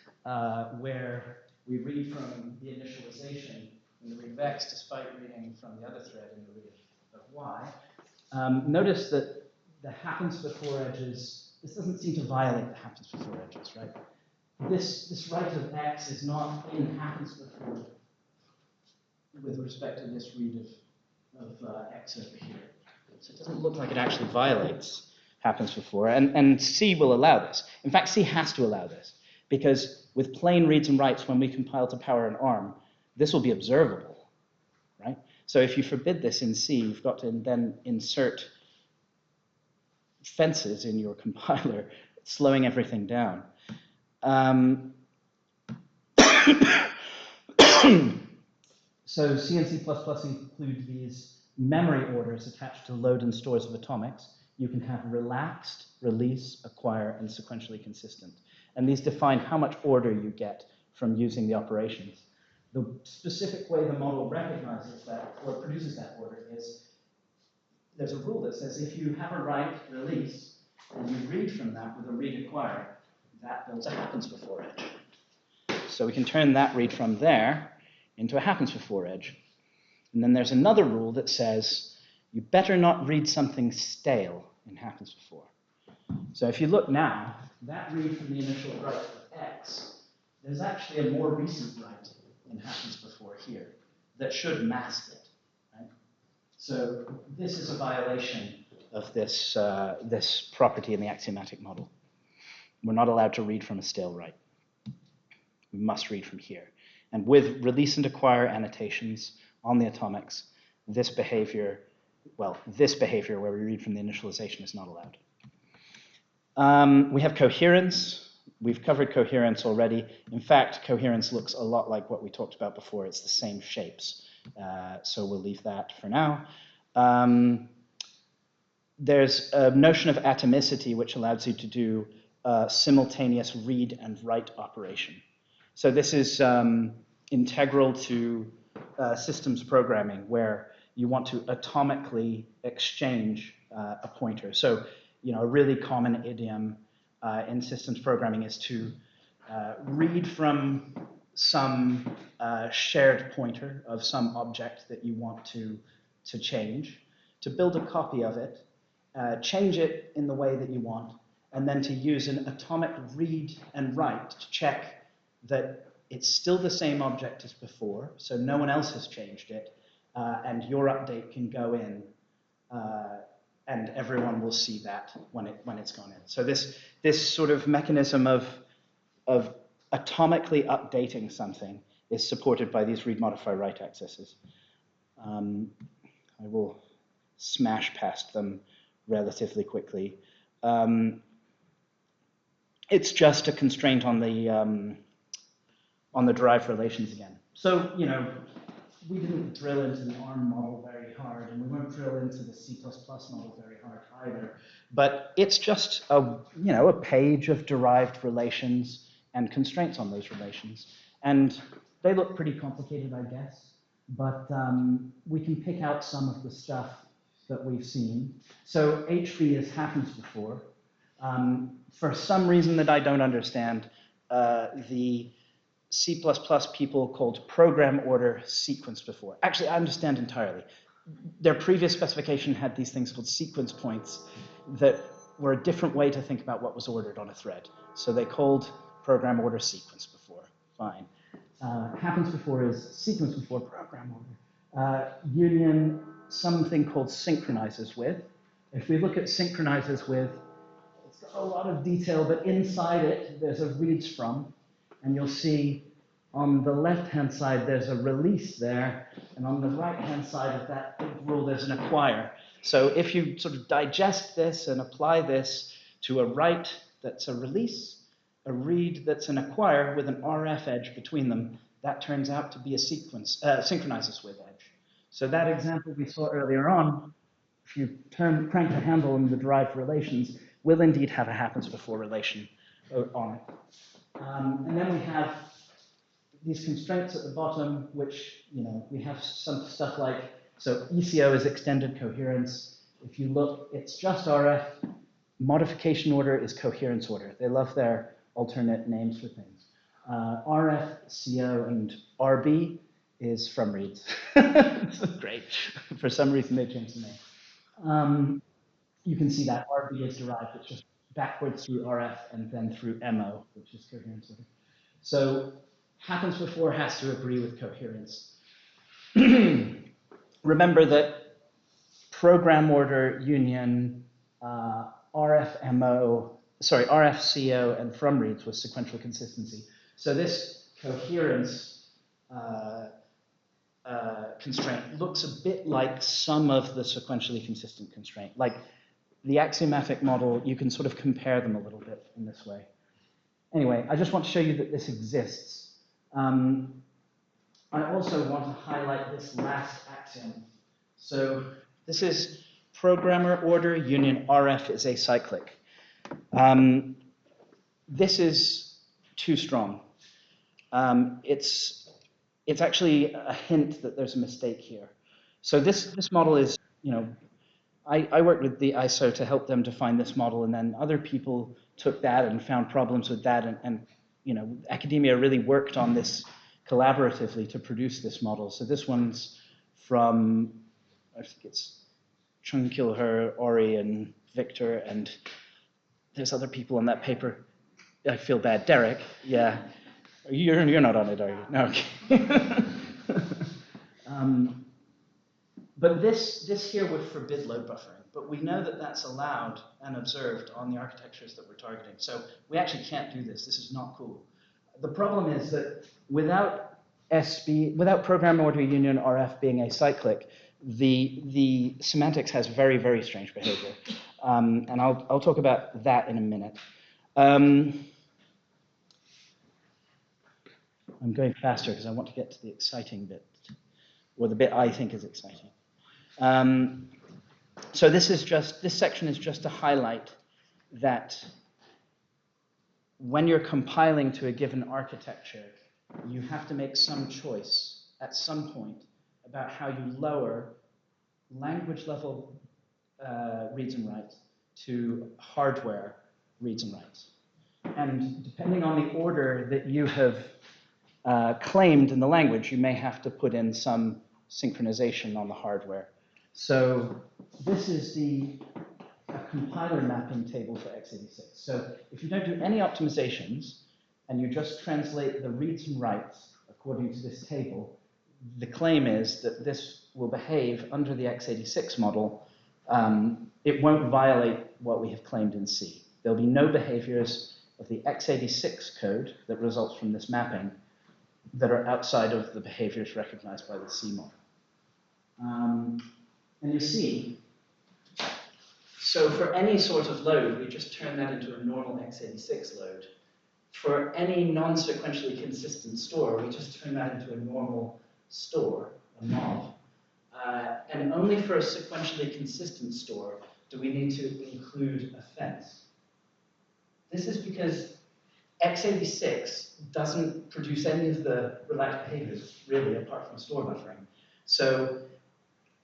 where we read from the initialization in the read of X, despite reading from the other thread in the read of Y. Notice that the happens before edges, this doesn't seem to violate the happens before edges, right? This write of X is not in happens before with respect to this read of X over here. So it doesn't look like it actually violates happens before, and C will allow this. In fact, C has to allow this, because with plain reads and writes, when we compile to power and arm, this will be observable, right? So if you forbid this in C, you've got to then insert fences in your compiler, slowing everything down. So C and C++ include these memory orders attached to load and stores of atomics. You can have relaxed, release, acquire, and sequentially consistent. And these define how much order you get from using the operations. The specific way the model recognizes that, or produces that order, is there's a rule that says if you have a write release, and you read from that with a read acquire, that builds a happens before edge. So we can turn that read from there into a happens before edge. And then there's another rule that says you better not read something stale in happens before. So if you look now, that read from the initial write of X, there's actually a more recent write in happens before here that should mask it, right? So this is a violation of this, this property in the axiomatic model. We're not allowed to read from a stale write. We must read from here. And with release and acquire annotations on the atomics, this behavior where we read from the initialization is not allowed. We have coherence. We've covered coherence already. In fact, coherence looks a lot like what we talked about before. It's the same shapes. So we'll leave that for now. There's a notion of atomicity, which allows you to do simultaneous read and write operation. So this is integral to systems programming, where you want to atomically exchange a pointer. So, a really common idiom in systems programming is to read from some shared pointer of some object that you want to change, to build a copy of it, change it in the way that you want, and then to use an atomic read and write to check that it's still the same object as before, so no one else has changed it, and your update can go in, and everyone will see that when it's gone in. So this sort of mechanism of atomically updating something is supported by these read, modify, write accesses. I will smash past them relatively quickly. It's just a constraint on the derived relations again. So, we didn't drill into the ARM model very hard, and we won't drill into the C++ model very hard either. But it's just a page of derived relations and constraints on those relations. And they look pretty complicated, I guess. But we can pick out some of the stuff that we've seen. So HB is happens before. For some reason that I don't understand, the C++ people called program order sequence before. Actually, I understand entirely. Their previous specification had these things called sequence points that were a different way to think about what was ordered on a thread. So they called program order sequence before. Fine. Happens before is sequence before program order. Union, something called synchronizes with. If we look at synchronizes with, it's got a lot of detail, but inside it, there's a reads from. And you'll see on the left-hand side, there's a release there. And on the right-hand side of that big rule, there's an acquire. So if you sort of digest this and apply this to a write that's a release, a read that's an acquire with an RF edge between them, that turns out to be a sequence, synchronizes with edge. So that example we saw earlier on, if you crank the handle on the derived relations, will indeed have a happens before relation on it. And then we have these constraints at the bottom, which, we have some stuff like, so ECO is extended coherence. If you look, it's just RF. Modification order is coherence order. They love their alternate names for things. RF, CO, and RB is from reads. Great. For some reason, they changed the name. You can see that RB is derived. It's just backwards through RF and then through MO, which is coherence order. So happens before has to agree with coherence. Remember that program order union RF CO and from reads was sequential consistency. So this coherence constraint looks a bit like some of the sequentially consistent constraint. Like the axiomatic model, you can sort of compare them a little bit in this way. Anyway, I just want to show you that this exists. I also want to highlight this last axiom. So this is programmer order union RF is acyclic. This is too strong. It's actually a hint that there's a mistake here. So this model is, I worked with the ISO to help them define this model, and then other people took that and found problems with that, and academia really worked on this collaboratively to produce this model. So this one's from, I think it's Chung-Kil-Her, Ori, and Victor, and there's other people on that paper. I feel bad. Derek, yeah. You're not on it, are you? No, okay. But this here would forbid load buffering, but we know that that's allowed and observed on the architectures that we're targeting. So we actually can't do this. This is not cool. The problem is that without program order union RF being acyclic, the semantics has very, very strange behavior. And I'll talk about that in a minute. I'm going faster because I want to get to the exciting bit, or the bit I think is exciting. So this section is just to highlight that when you're compiling to a given architecture, you have to make some choice at some point about how you lower language level reads and writes to hardware reads and writes. And depending on the order that you have claimed in the language, you may have to put in some synchronization on the hardware. So this is the compiler mapping table for x86. So if you don't do any optimizations and you just translate the reads and writes according to this table, the claim is that this will behave under the x86 model. It won't violate what we have claimed in C. There'll be no behaviors of the x86 code that results from this mapping that are outside of the behaviors recognized by the C model. And you see, so for any sort of load, we just turn that into a normal x86 load. For any non-sequentially consistent store, we just turn that into a normal store, a mob. And only for a sequentially consistent store do we need to include a fence. This is because x86 doesn't produce any of the relaxed behaviors, really, apart from store buffering. So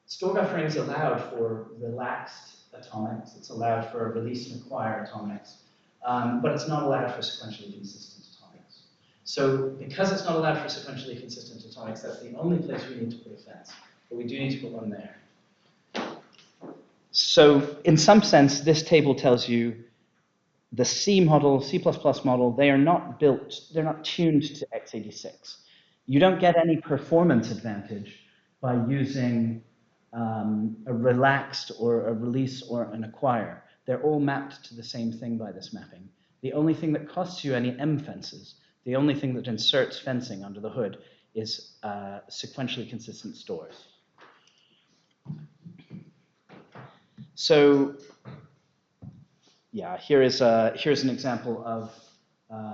store buffering is allowed for relaxed atomics. It's allowed for release and acquire atomics. But it's not allowed for sequentially consistent atomics. So because it's not allowed for sequentially consistent atomics, that's the only place we need to put a fence. But we do need to put one there. So in some sense, this table tells you the C model, C++ model, they are not built, they're not tuned to x86. You don't get any performance advantage by using a relaxed or a release or an acquire. They're all mapped to the same thing by this mapping. The only thing that costs you any M fences, the only thing that inserts fencing under the hood is sequentially consistent stores. So yeah, here's an example of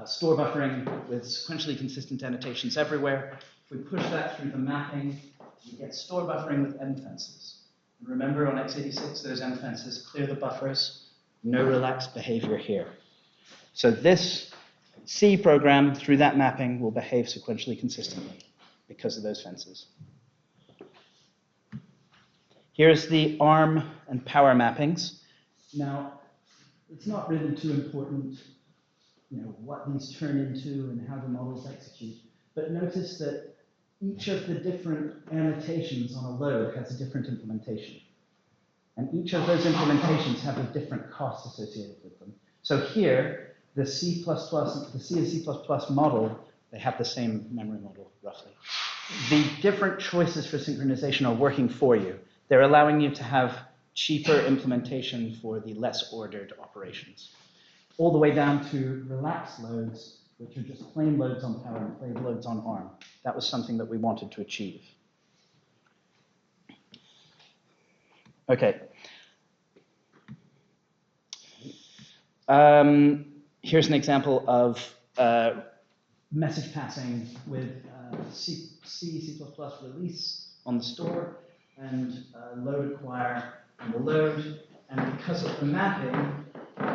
store buffering with sequentially consistent annotations everywhere. If we push that through the mapping, we get store buffering with M fences. And remember on x86, those M fences clear the buffers, no relaxed behavior here. So this C program, through that mapping, will behave sequentially consistently because of those fences. Here's the ARM and power mappings. Now, it's not really too important, what these turn into and how the models execute. But notice that each of the different annotations on a load has a different implementation. And each of those implementations have a different cost associated with them. So here, the C and C++ model, they have the same memory model, roughly. The different choices for synchronization are working for you. They're allowing you to have cheaper implementation for the less ordered operations. All the way down to relaxed loads, which are just plain loads on power and plain loads on ARM. That was something that we wanted to achieve. Okay. Here's an example of message passing with C++ release on the store and load acquire on the load. And because of the mapping,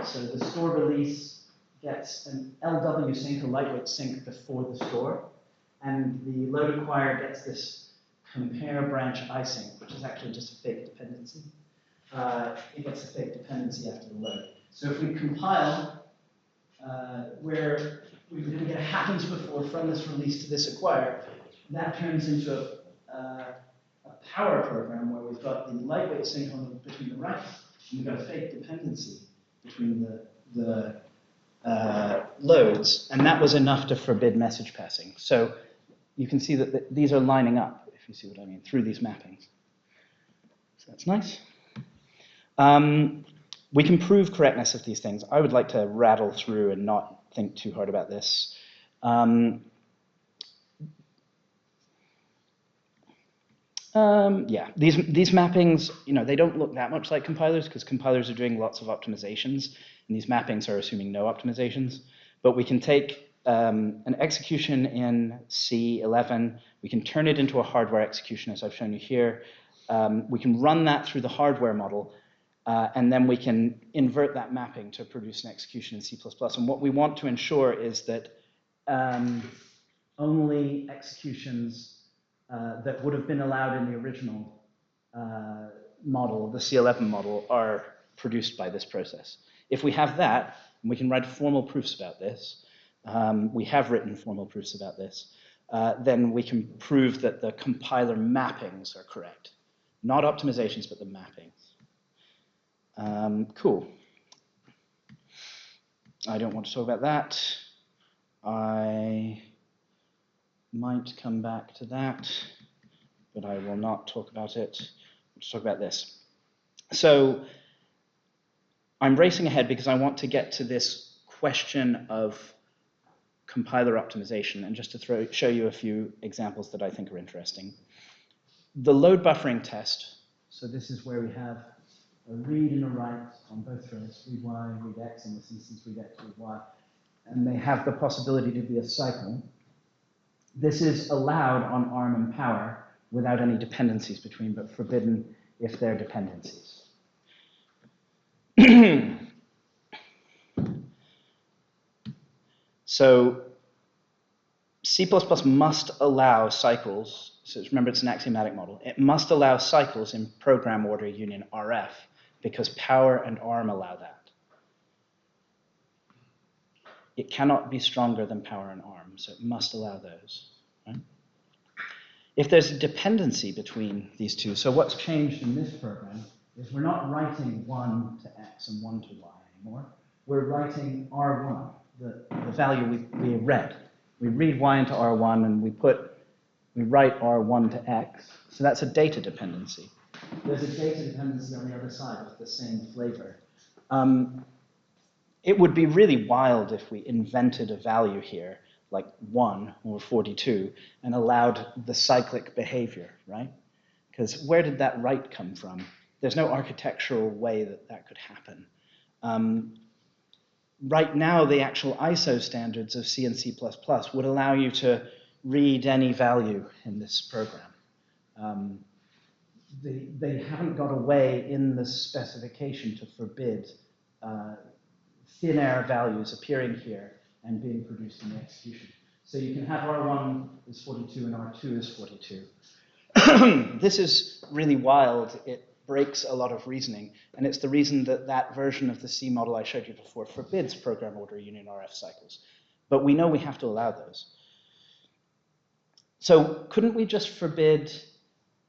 so the store release gets an LW sync, a lightweight sync before the store, and the load acquire gets this compare branch isync, which is actually just a fake dependency. It gets a fake dependency after the load. So if we compile where we were going to get happens before from this release to this acquire, that turns into a power program where we've got the lightweight sync between the writes, and we've got a fake dependency between the loads, and that was enough to forbid message passing. So you can see that these are lining up, if you see what I mean, through these mappings. So that's nice. We can prove correctness of these things. I would like to rattle through and not think too hard about this. Yeah, these mappings, they don't look that much like compilers because compilers are doing lots of optimizations, and these mappings are assuming no optimizations. But we can take an execution in C11, we can turn it into a hardware execution, as I've shown you here. We can run that through the hardware model, and then we can invert that mapping to produce an execution in C++. And what we want to ensure is that only executions that would have been allowed in the original model, the C11 model, are produced by this process. If we have that, and we can write formal proofs about this, we have written formal proofs about this, then we can prove that the compiler mappings are correct. Not optimisations, but the mappings. Cool. I don't want to talk about that. I might come back to that, but I will not talk about it. Let's talk about this. So I'm racing ahead because I want to get to this question of compiler optimization, and just to show you a few examples that I think are interesting. The load buffering test, so this is where we have a read and a write on both threads, read y, read x, in this instance read x, read y, and they have the possibility to be a cycle. This is allowed on ARM and Power without any dependencies between, but forbidden if they're dependencies. So C++ must allow cycles, so remember it's an axiomatic model, it must allow cycles in program order union RF, because Power and ARM allow that. It cannot be stronger than Power and ARM, so it must allow those. Right? If there's a dependency between these two, so what's changed in this program is we're not writing 1 to x and 1 to y anymore. We're writing R1, the value we read. We read y into R1 and we write R1 to x. So that's a data dependency. There's a data dependency on the other side with the same flavor. It would be really wild if we invented a value here, like 1 or 42, and allowed the cyclic behavior, right? Because where did that write come from? There's no architectural way that that could happen. Right now, the actual ISO standards of C and C++ would allow you to read any value in this program. They haven't got a way in the specification to forbid thin air values appearing here and being produced in the execution. So you can have R1 is 42 and R2 is 42. This is really wild. It breaks a lot of reasoning, and it's the reason that that version of the C model I showed you before forbids program order union RF cycles. But we know we have to allow those. So couldn't we just forbid,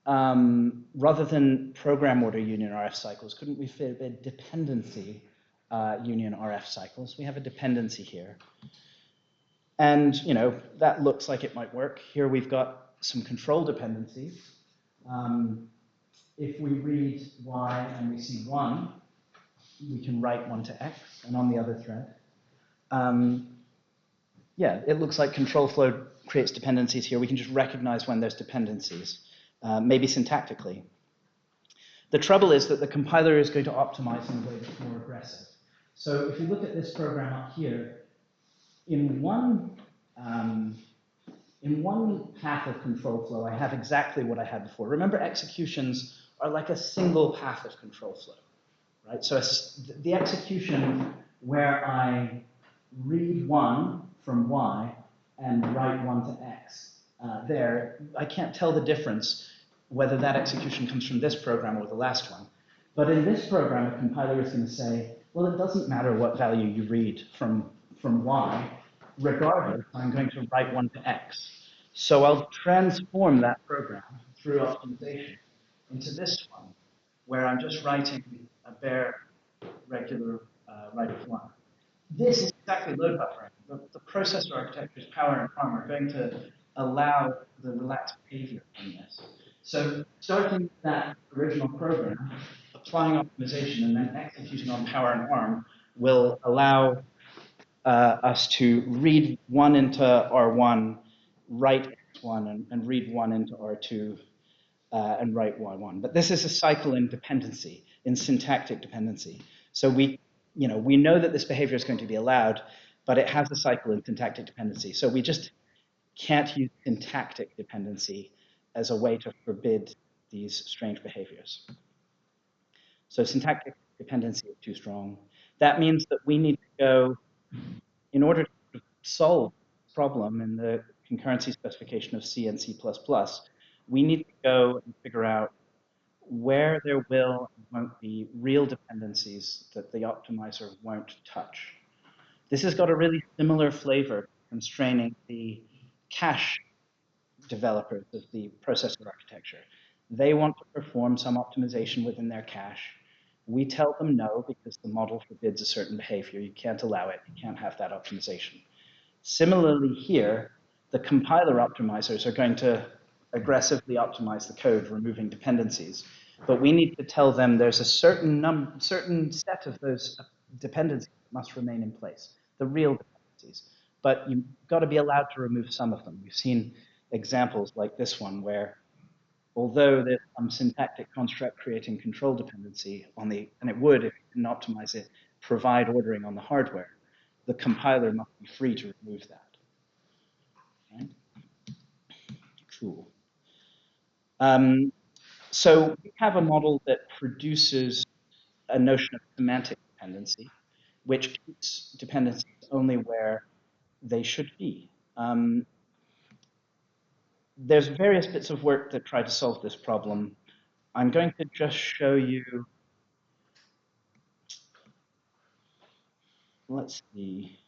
rather than program order union RF cycles, couldn't we forbid dependency union RF cycles? We have a dependency here. And that looks like it might work. Here we've got some control dependencies. If we read y and we see 1, we can write 1 to x, and on the other thread. Yeah, it looks like control flow creates dependencies here. We can just recognize when there's dependencies, maybe syntactically. The trouble is that the compiler is going to optimize in a way that's more aggressive. So if you look at this program up here, in one path of control flow, I have exactly what I had before. Remember, executions are like a single path of control flow, right? So the execution where I read 1 from y and write 1 to x, there, I can't tell the difference whether that execution comes from this program or the last one. But in this program, a compiler is going to say, well, it doesn't matter what value you read from y. Regardless, I'm going to write 1 to x. So I'll transform that program through optimization into this one, where I'm just writing a bare, regular write of 1. This is exactly load buffering. The processor architectures, Power and ARM, are going to allow the relaxed behavior in this. So starting that original program, applying optimization, and then executing on Power and ARM will allow us to read 1 into R1, write X1, and read 1 into R2, and write Y1. But this is a cycle in dependency, in syntactic dependency. So we know that this behavior is going to be allowed, but it has a cycle in syntactic dependency. So we just can't use syntactic dependency as a way to forbid these strange behaviors. So syntactic dependency is too strong. That means that we need to go, in order to solve this problem in the concurrency specification of C and C++, we need to go and figure out where there will and won't be real dependencies that the optimizer won't touch. This has got a really similar flavor to constraining the cache developers of the processor architecture. They want to perform some optimization within their cache. We tell them no because the model forbids a certain behavior. You can't allow it. You can't have that optimization. Similarly here, the compiler optimizers are going to aggressively optimize the code, removing dependencies. But we need to tell them there's a certain set of those dependencies that must remain in place, the real dependencies. But you've got to be allowed to remove some of them. We've seen examples like this one where, although there's some syntactic construct creating control dependency on the, and it would, if you can optimize it, provide ordering on the hardware, the compiler must be free to remove that. Right? Cool. So we have a model that produces a notion of semantic dependency, which keeps dependencies only where they should be. There's various bits of work that try to solve this problem. I'm going to just show you, let's see.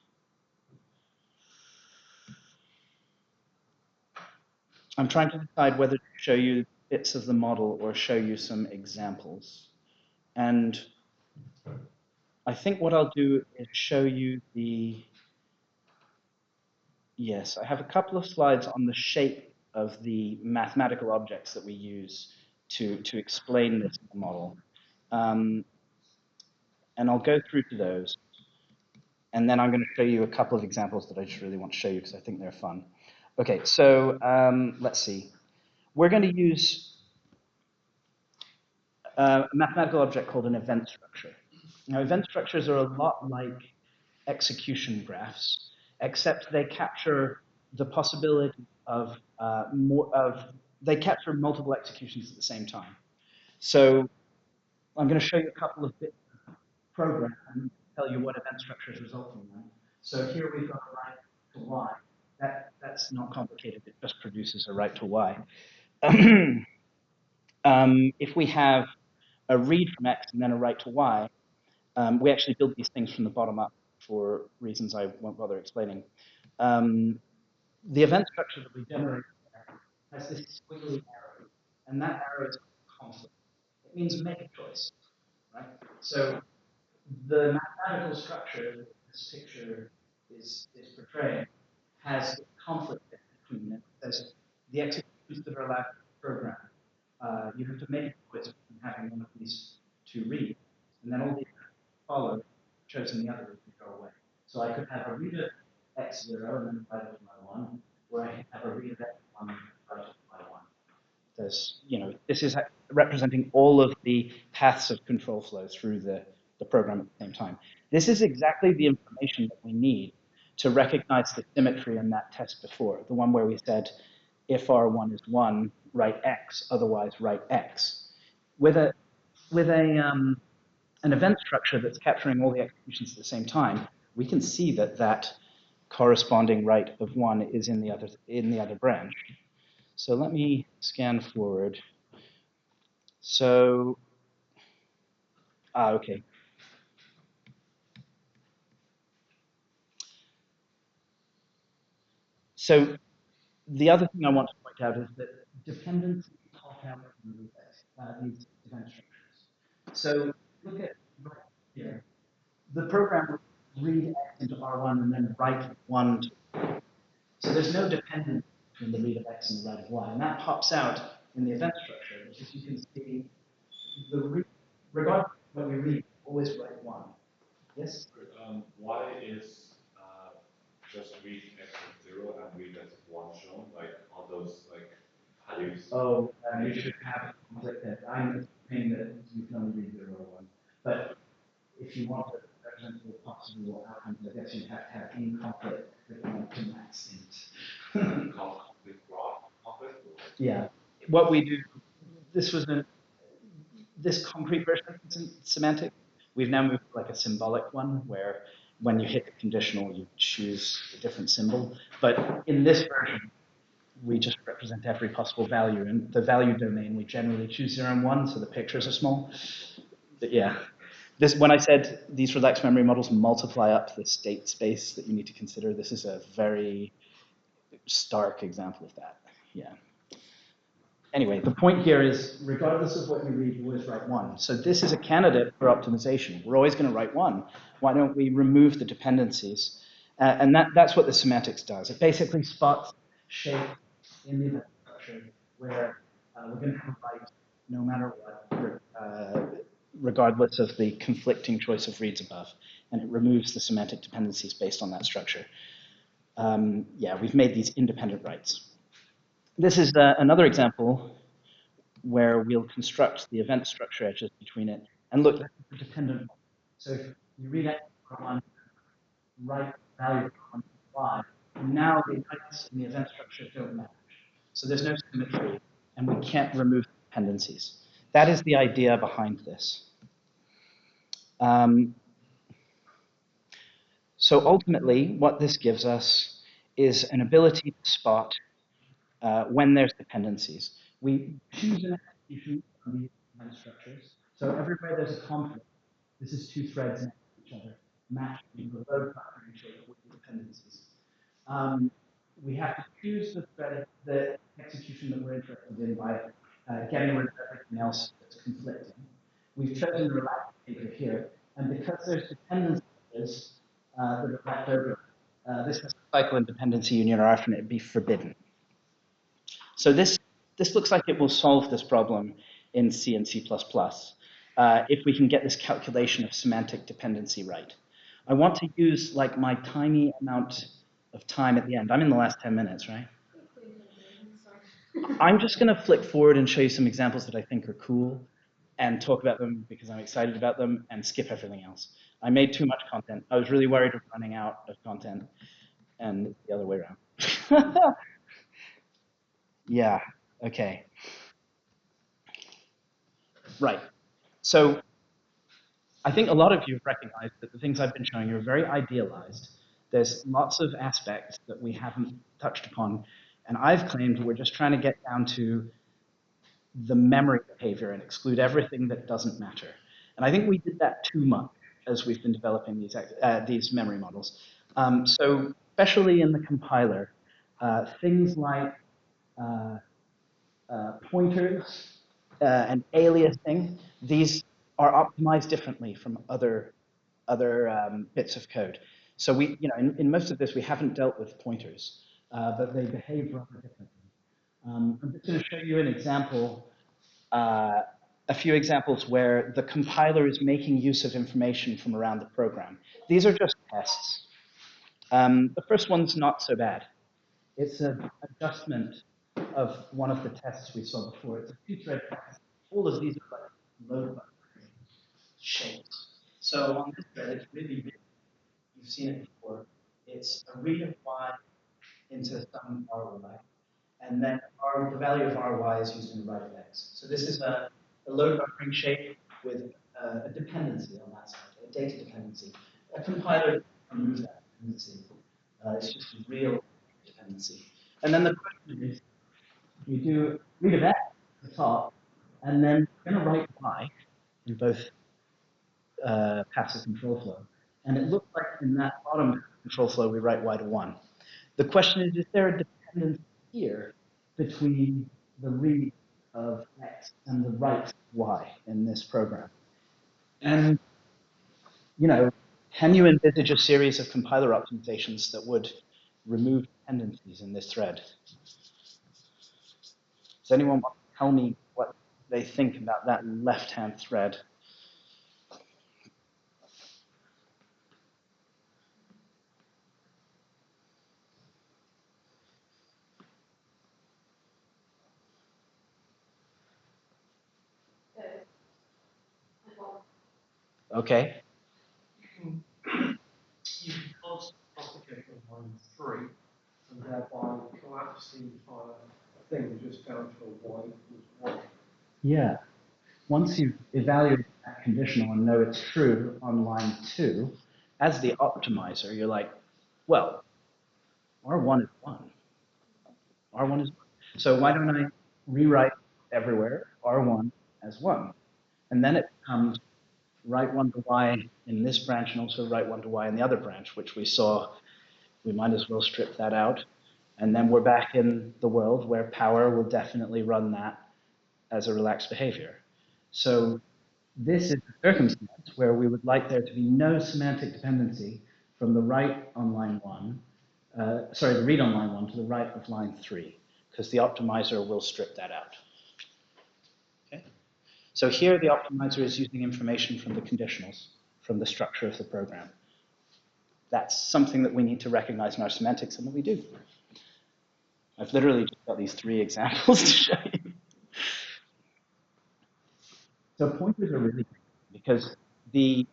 I'm trying to decide whether to show you bits of the model or show you some examples. And I think what I'll do is show you the, yes, I have a couple of slides on the shape of the mathematical objects that we use to explain this model. And I'll go through to those. And then I'm going to show you a couple of examples that I just really want to show you because I think they're fun. Okay, so let's see. We're going to use a mathematical object called an event structure. Now, event structures are a lot like execution graphs, except they capture the possibility of they capture multiple executions at the same time. So I'm going to show you a couple of bits of program and tell you what event structures result from them. So here we've got a right to y. That's not complicated. It just produces a right to y. If we have a read from x and then a write to y, we actually build these things from the bottom up for reasons I won't bother explaining. The event structure that we generate has this squiggly arrow, and that arrow is conflict. It means make a choice, right? So the mathematical structure that this picture is portraying has conflict between it. It says the executions that are allowed to the program, you have to make a choice between having one of these two reads, and then all the follow, chosen the other would go away. So I could have a read of x0 and then divide it by 1, or I could have a read of x1 and divide it by 1. There's, this is representing all of the paths of control flow through the program at the same time. This is exactly the information that we need to recognize the symmetry in that test before, the one where we said, if R1 is 1, write X, otherwise write X. With an event structure that's capturing all the executions at the same time, we can see that that corresponding write of 1 is in the other branch. So let me scan forward. So, okay. So the other thing I want to point out is that dependencies talk out these event structures. So look at right here. The program will read x into R1 and then write 1 to y. So there's no dependence between the read of x and the write of y. And that pops out in the event structure, which is you can see regardless of what we read, always write 1. Yes? Why is just read x at 0 and read at 1 shown? Like all those values? Oh, you should have a conflict there. I'm assuming that you can only read 0 or 1. But if you want to represent the possible outcomes, I guess you have to have in conflict with to max int. Conflict? Yeah. What we do, this concrete version of semantic, we've now moved to like a symbolic one where when you hit the conditional, you choose a different symbol. But in this version, we just represent every possible value. In the value domain, we generally choose 0 and 1, so the pictures are small. But yeah, when I said these relaxed memory models multiply up the state space that you need to consider, this is a very stark example of that. Yeah. Anyway, the point here is, regardless of what you read, you always write 1. So this is a candidate for optimization. We're always going to write 1. Why don't we remove the dependencies? And that's what the semantics does. It basically spots shape in the event structure where we're going to have a write no matter what, regardless of the conflicting choice of reads above. And it removes the semantic dependencies based on that structure. Yeah, we've made these independent writes. This is another example where we'll construct the event structure edges between it and look at the dependent one. So if you read X for 1, write value for 1 Y, and now the writes in the event structure don't match. So there's no symmetry, and we can't remove dependencies. That is the idea behind this. So ultimately, what this gives us is an ability to spot when there's dependencies. We choose an execution from these event structures. So everywhere there's a conflict, this is two threads next to each other, matching the load factoring shape with the dependencies. We have to choose the execution that we're interested in by getting rid of everything else that's conflicting. We've chosen the relaxed behavior here, and because there's dependencies that are left over, this has a cycle and dependency union, or often it'd be forbidden. So this looks like it will solve this problem in C and C++, if we can get this calculation of semantic dependency right. I want to use like my tiny amount of time at the end. I'm in the last 10 minutes, right? I'm just going to flick forward and show you some examples that I think are cool and talk about them because I'm excited about them and skip everything else. I made too much content. I was really worried of running out of content, and it's the other way around. Yeah, okay. Right. So I think a lot of you have recognized that the things I've been showing you are very idealized. There's lots of aspects that we haven't touched upon, and I've claimed we're just trying to get down to the memory behavior and exclude everything that doesn't matter. And I think we did that too much as we've been developing these memory models. So especially in the compiler, things like pointers and aliasing, these are optimized differently from other bits of code. So we, in most of this, we haven't dealt with pointers, but they behave rather differently. I'm just going to show you an example, a few examples where the compiler is making use of information from around the program. These are just tests. The first one's not so bad. It's an adjustment of one of the tests we saw before. It's a two-thread test. All of these are like load balancing shapes. So on this thread, it's really big. You've seen it before. It's a read of y into some RY, and then the value of RY is used in the right of x. So this is a load buffering shape with a dependency on that side, a data dependency. A compiler can remove that dependency. It's just a real dependency. And then the question is, you do read of x at the top, and then you're going to write y in both passive control flow. And it looks like in that bottom control flow, we write y to 1. The question is there a dependency here between the read of x and the write y in this program? And, can you envisage a series of compiler optimizations that would remove dependencies in this thread? Does anyone want to tell me what they think about that left-hand thread? Okay. You can complicate on line 3, and thereby collapse the entire thing just down to a y equals 1. Yeah. Once you've evaluated that conditional and know it's true on line 2, as the optimizer, you're like, well, R1 is 1. R1 is 1. So why don't I rewrite everywhere R1 as 1? And then it becomes write 1 to y in this branch and also write 1 to y in the other branch, which we saw. We might as well strip that out. And then we're back in the world where power will definitely run that as a relaxed behavior. So this is a circumstance where we would like there to be no semantic dependency from the right on line 1, the read on line 1 to the right of line 3, because the optimizer will strip that out. Okay? So here the optimizer is using information from the conditionals, from the structure of the program. That's something that we need to recognize in our semantics, and that we do. I've literally just got these 3 examples to show you. So pointers are really good because the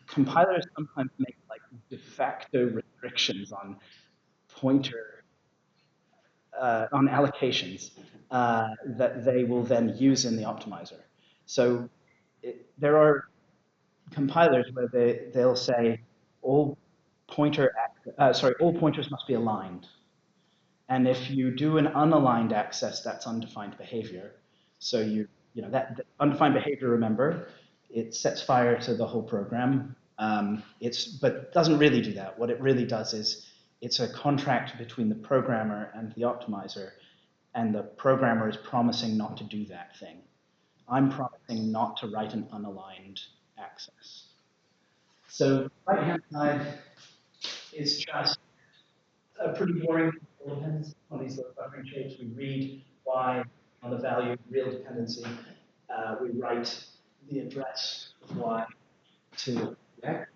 compilers sometimes make like de facto restrictions on pointer, on allocations that they will then use in the optimizer. So there are compilers where they'll say all all pointers must be aligned. And if you do an unaligned access, that's undefined behavior. So that undefined behavior, remember, it sets fire to the whole program. But doesn't really do that. What it really does is it's a contract between the programmer and the optimizer, and the programmer is promising not to do that thing. I'm promising not to write an unaligned access. So right-hand side is just a pretty boring dependency on these little buffering shapes. We read y on the value of real dependency. We write the address of y to x.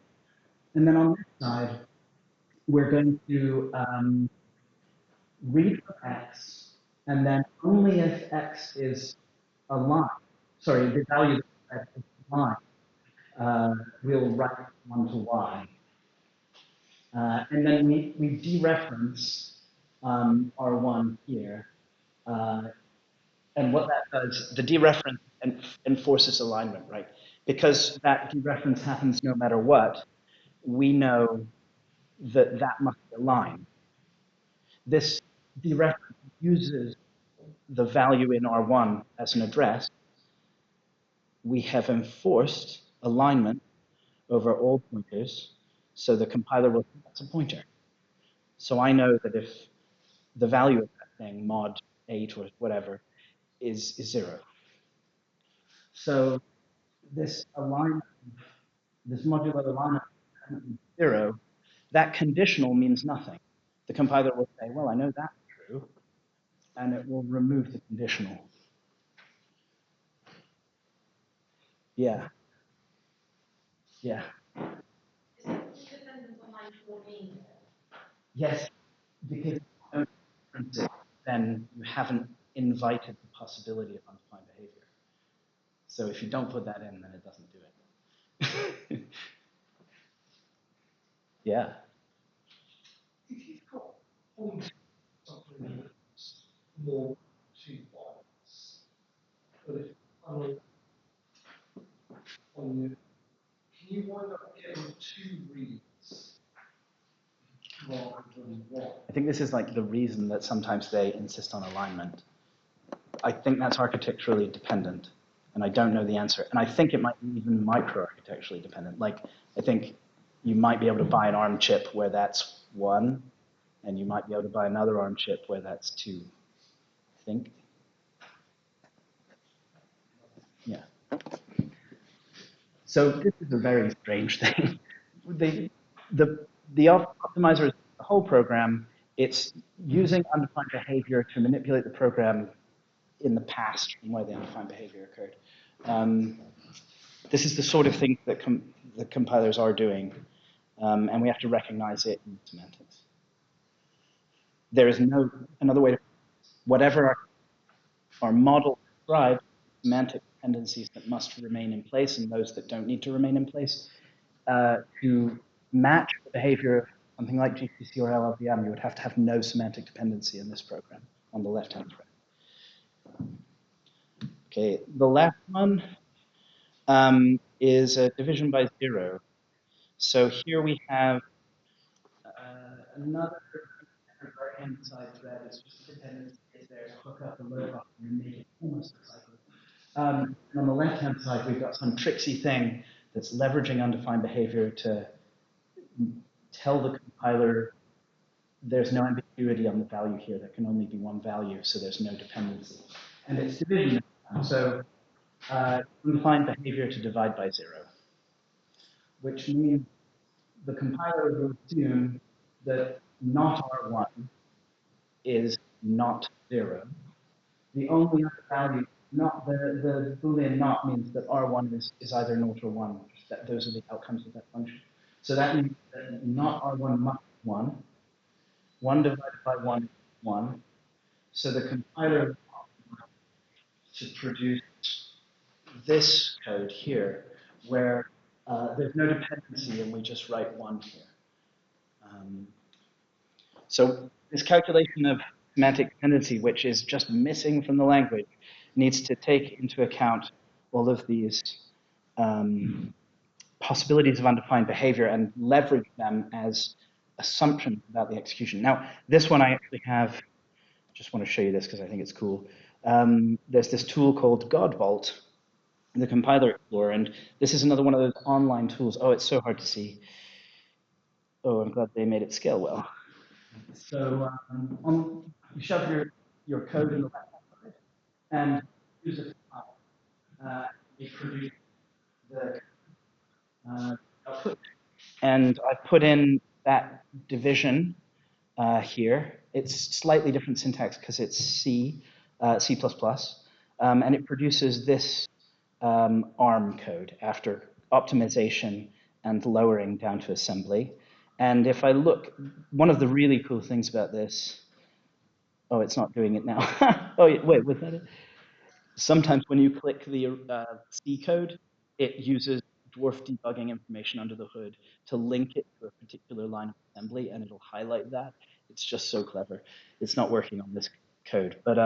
And then on this side, we're going to read from x, and then only if x is aligned, the value of x is aligned, we'll write 1 to y. And then we dereference R1 here. And what that does, the dereference enforces alignment, right? Because that dereference happens no matter what, we know that that must be aligned. This dereference uses the value in R1 as an address. We have enforced alignment over all pointers, so the compiler will think that's a pointer. So I know that if the value of that thing, mod 8 or whatever, is 0. So this alignment, this modular alignment 0, that conditional means nothing. The compiler will say, well, I know that's true, and it will remove the conditional. Yeah. Yeah. Is it dependent on line 14? Yes, because if you don't reference it, then you haven't invited the possibility of undefined behavior. So if you don't put that in, then it doesn't do it. Yeah. If you've got points something that's more 2 bytes, but if on you, can you wind up getting 2 reads rather than 1? I think this is like the reason that sometimes they insist on alignment. I think that's architecturally dependent, and I don't know the answer. And I think it might be even micro-architecturally dependent. Like, I think you might be able to buy an ARM chip where that's 1, and you might be able to buy another ARM chip where that's 2, I think. Yeah. So this is a very strange thing. The optimizer is the whole program. It's using undefined behavior to manipulate the program in the past from where the undefined behavior occurred. This is the sort of thing that the compilers are doing, and we have to recognize it in semantics. There is no another way to, whatever our model describes, semantic dependencies that must remain in place and those that don't need to remain in place. To match the behavior of something like GCC or LLVM, you would have to have no semantic dependency in this program on the left-hand side. Okay, the last one is a division by 0. So here we have another right-hand side thread. It's just a dependency is there to hook up the load button and make it almost a cycle. And on the left-hand side, we've got some tricksy thing that's leveraging undefined behavior to tell the compiler there's no ambiguity on the value here. There can only be one value, so there's no dependency. And it's division. So undefined behavior to divide by 0, which means the compiler will assume that not R1 is not 0. The only other value, not the Boolean not means that R1 is either 0 or 1. That those are the outcomes of that function. So that means that not R1 must be 1. 1 divided by 1 is 1. So the compiler to produce this code here, where there's no dependency and we just write 1 here. So this calculation of semantic dependency, which is just missing from the language, needs to take into account all of these possibilities of undefined behavior and leverage them as assumptions about the execution. Now, this one I actually have, just want to show you this because I think it's cool. There's this tool called GodVault, the compiler explorer, and this is another one of those online tools. Oh, it's so hard to see. Oh, I'm glad they made it scale well. So you shove your code in the left-hand side and use a file. It produces the output. And I put in that division here. It's slightly different syntax because it's C, C++. And it produces this ARM code after optimization and lowering down to assembly. And if I look, one of the really cool things about this, oh, it's not doing it now. Oh, wait, was that it? Sometimes when you click the C code, it uses dwarf debugging information under the hood to link it to a particular line of assembly, and it'll highlight that. It's just so clever. It's not working on this code. But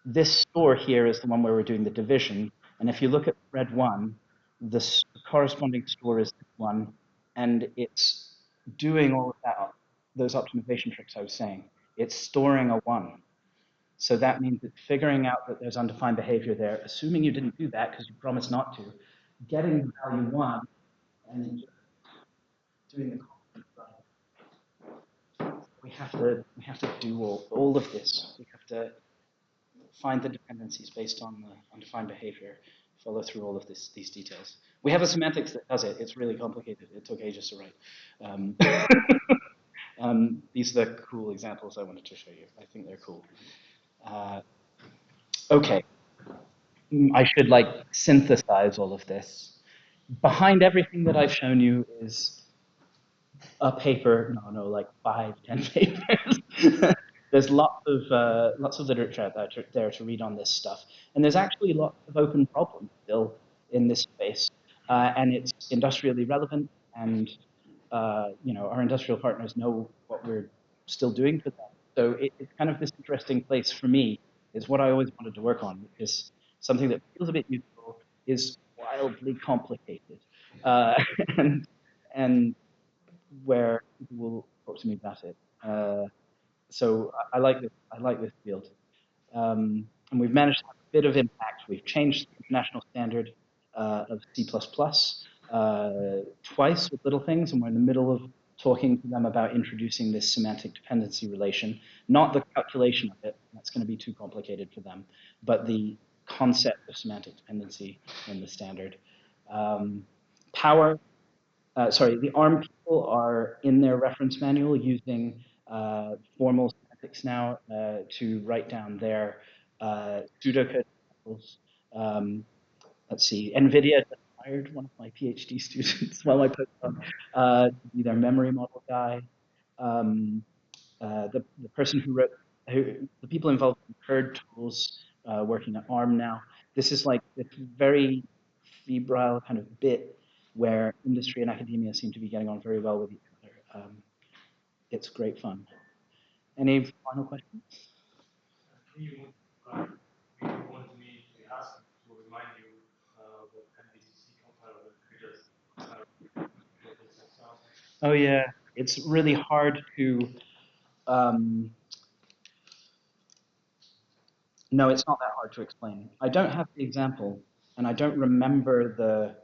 this store here is the one where we're doing the division. And if you look at thread 1, the corresponding store is this one, and it's doing all of that, those optimization tricks I was saying. It's storing a 1. So that means it's figuring out that there's undefined behavior there, assuming you didn't do that because you promised not to, getting the value 1, and doing the complement. We have to do all of this. We have to find the dependencies based on the undefined behavior, follow through all of these details. We have a semantics that does it. It's really complicated. It took ages to write. These are the cool examples I wanted to show you. I think they're cool. Okay. I should synthesize all of this. Behind everything that I've shown you is a paper, like 5, 10 papers. There's lots of literature out there to read on this stuff. And there's actually lots of open problems still in this space. And it's industrially relevant, and our industrial partners know what we're still doing for them. So it's kind of this interesting place for me, is what I always wanted to work on, because something that feels a bit useful is wildly complicated. And where people will talk to me about it. So I like this field. And we've managed to have a bit of impact. We've changed the international standard of C++ twice with little things, and we're in the middle of talking to them about introducing this semantic dependency relation. Not the calculation of it, that's going to be too complicated for them, but the concept of semantic dependency in the standard. The ARM people are in their reference manual using formal semantics now to write down their pseudocode examples. Let's see, NVIDIA hired one of my PhD students while I postdoc to be their memory model guy. The person who wrote, the people involved in CURD tools working at ARM now. This is like this very febrile kind of bit where industry and academia seem to be getting on very well with each other. It's great fun. Any final questions? You wanted me to ask to remind you what NVTC compiler Oh yeah, it's really hard to. Um, no, it's not that hard to explain. I don't have the example, and I don't remember the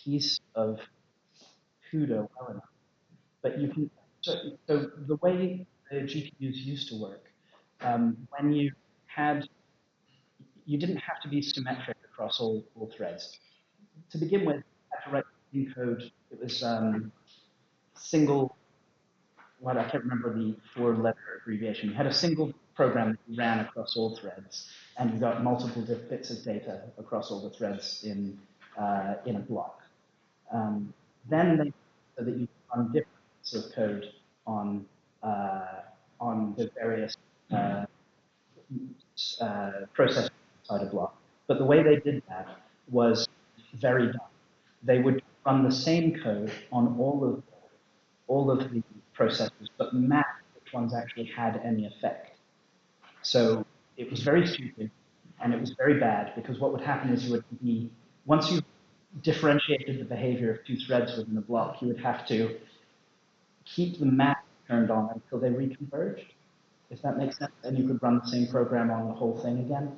piece of CUDA well enough. But you can. So the way the GPUs used to work, when you didn't have to be symmetric across all threads. To begin with, you had to write in code. It was single. Well, I can't remember the four-letter abbreviation. You had a single program that you ran across all threads, and you got multiple bits of data across all the threads in a block. Then they so that you can run different bits of code on the various processes inside a block. But the way they did that was very dumb. They would run the same code on all of the processes, but map which ones actually had any effect. So it was very stupid, and it was very bad, because what would happen is once you differentiated the behavior of two threads within a block, you would have to keep the map turned on until they reconverged, if that makes sense, and you could run the same program on the whole thing again.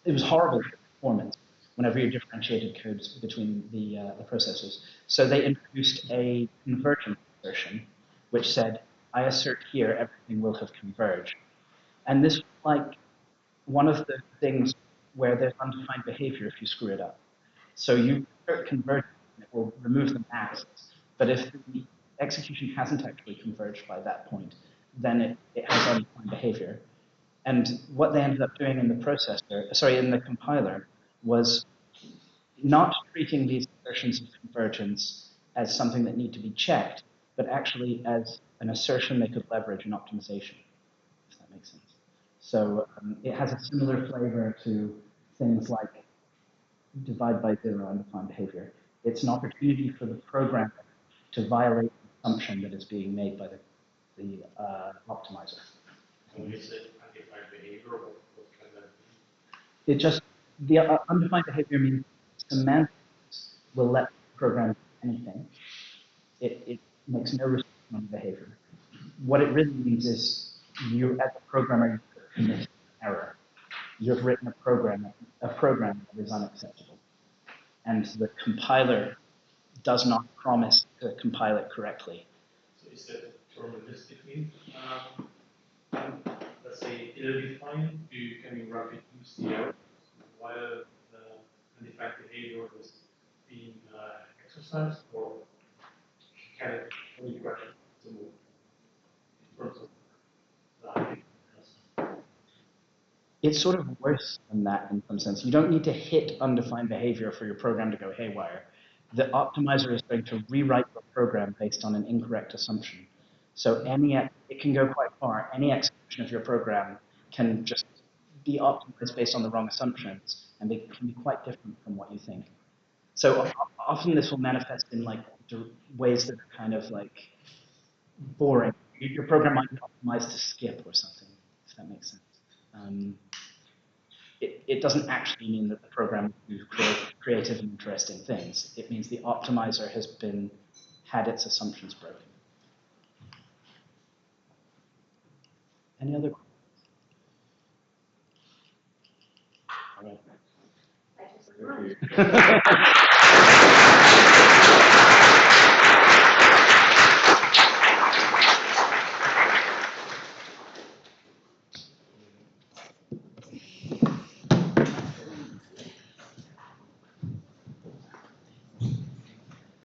It was horrible for performance whenever you differentiated codes between the processors. So they introduced a convergent assertion, which said, I assert here everything will have converged. And this was like one of the things where there's undefined behavior if you screw it up. So you assert convergence, and it will remove the masks. But if the execution hasn't actually converged by that point, then it has undefined behavior. And what they ended up doing in the compiler, was not treating these assertions of convergence as something that need to be checked, but actually as an assertion they could leverage in optimization, if that makes sense. So it has a similar flavor to things like divide by zero undefined behavior. It's an opportunity for the programmer to violate the assumption that is being made by the optimizer. When you say undefined behavior, what can that be? It just, the undefined behavior means semantics will let the program do anything. It makes no restriction on behavior. What it really means is you, as a programmer, you commit an error. You've written a program that is unacceptable. And the compiler does not promise to compile it correctly. So is that formalistically, let's say, ill-defined? Can you reproduce the error while the undefined behavior is being exercised, or can it only correct to move in terms of the It's sort of worse than that in some sense. You don't need to hit undefined behavior for your program to go haywire. The optimizer is going to rewrite your program based on an incorrect assumption. So it can go quite far. Any execution of your program can just be optimized based on the wrong assumptions, and they can be quite different from what you think. So often this will manifest in like ways that are kind of like boring. Your program might be optimized to skip or something, if that makes sense. It doesn't actually mean that the program will create creative and interesting things. It means the optimizer has had its assumptions broken. Any other questions? All right. Thank you so much.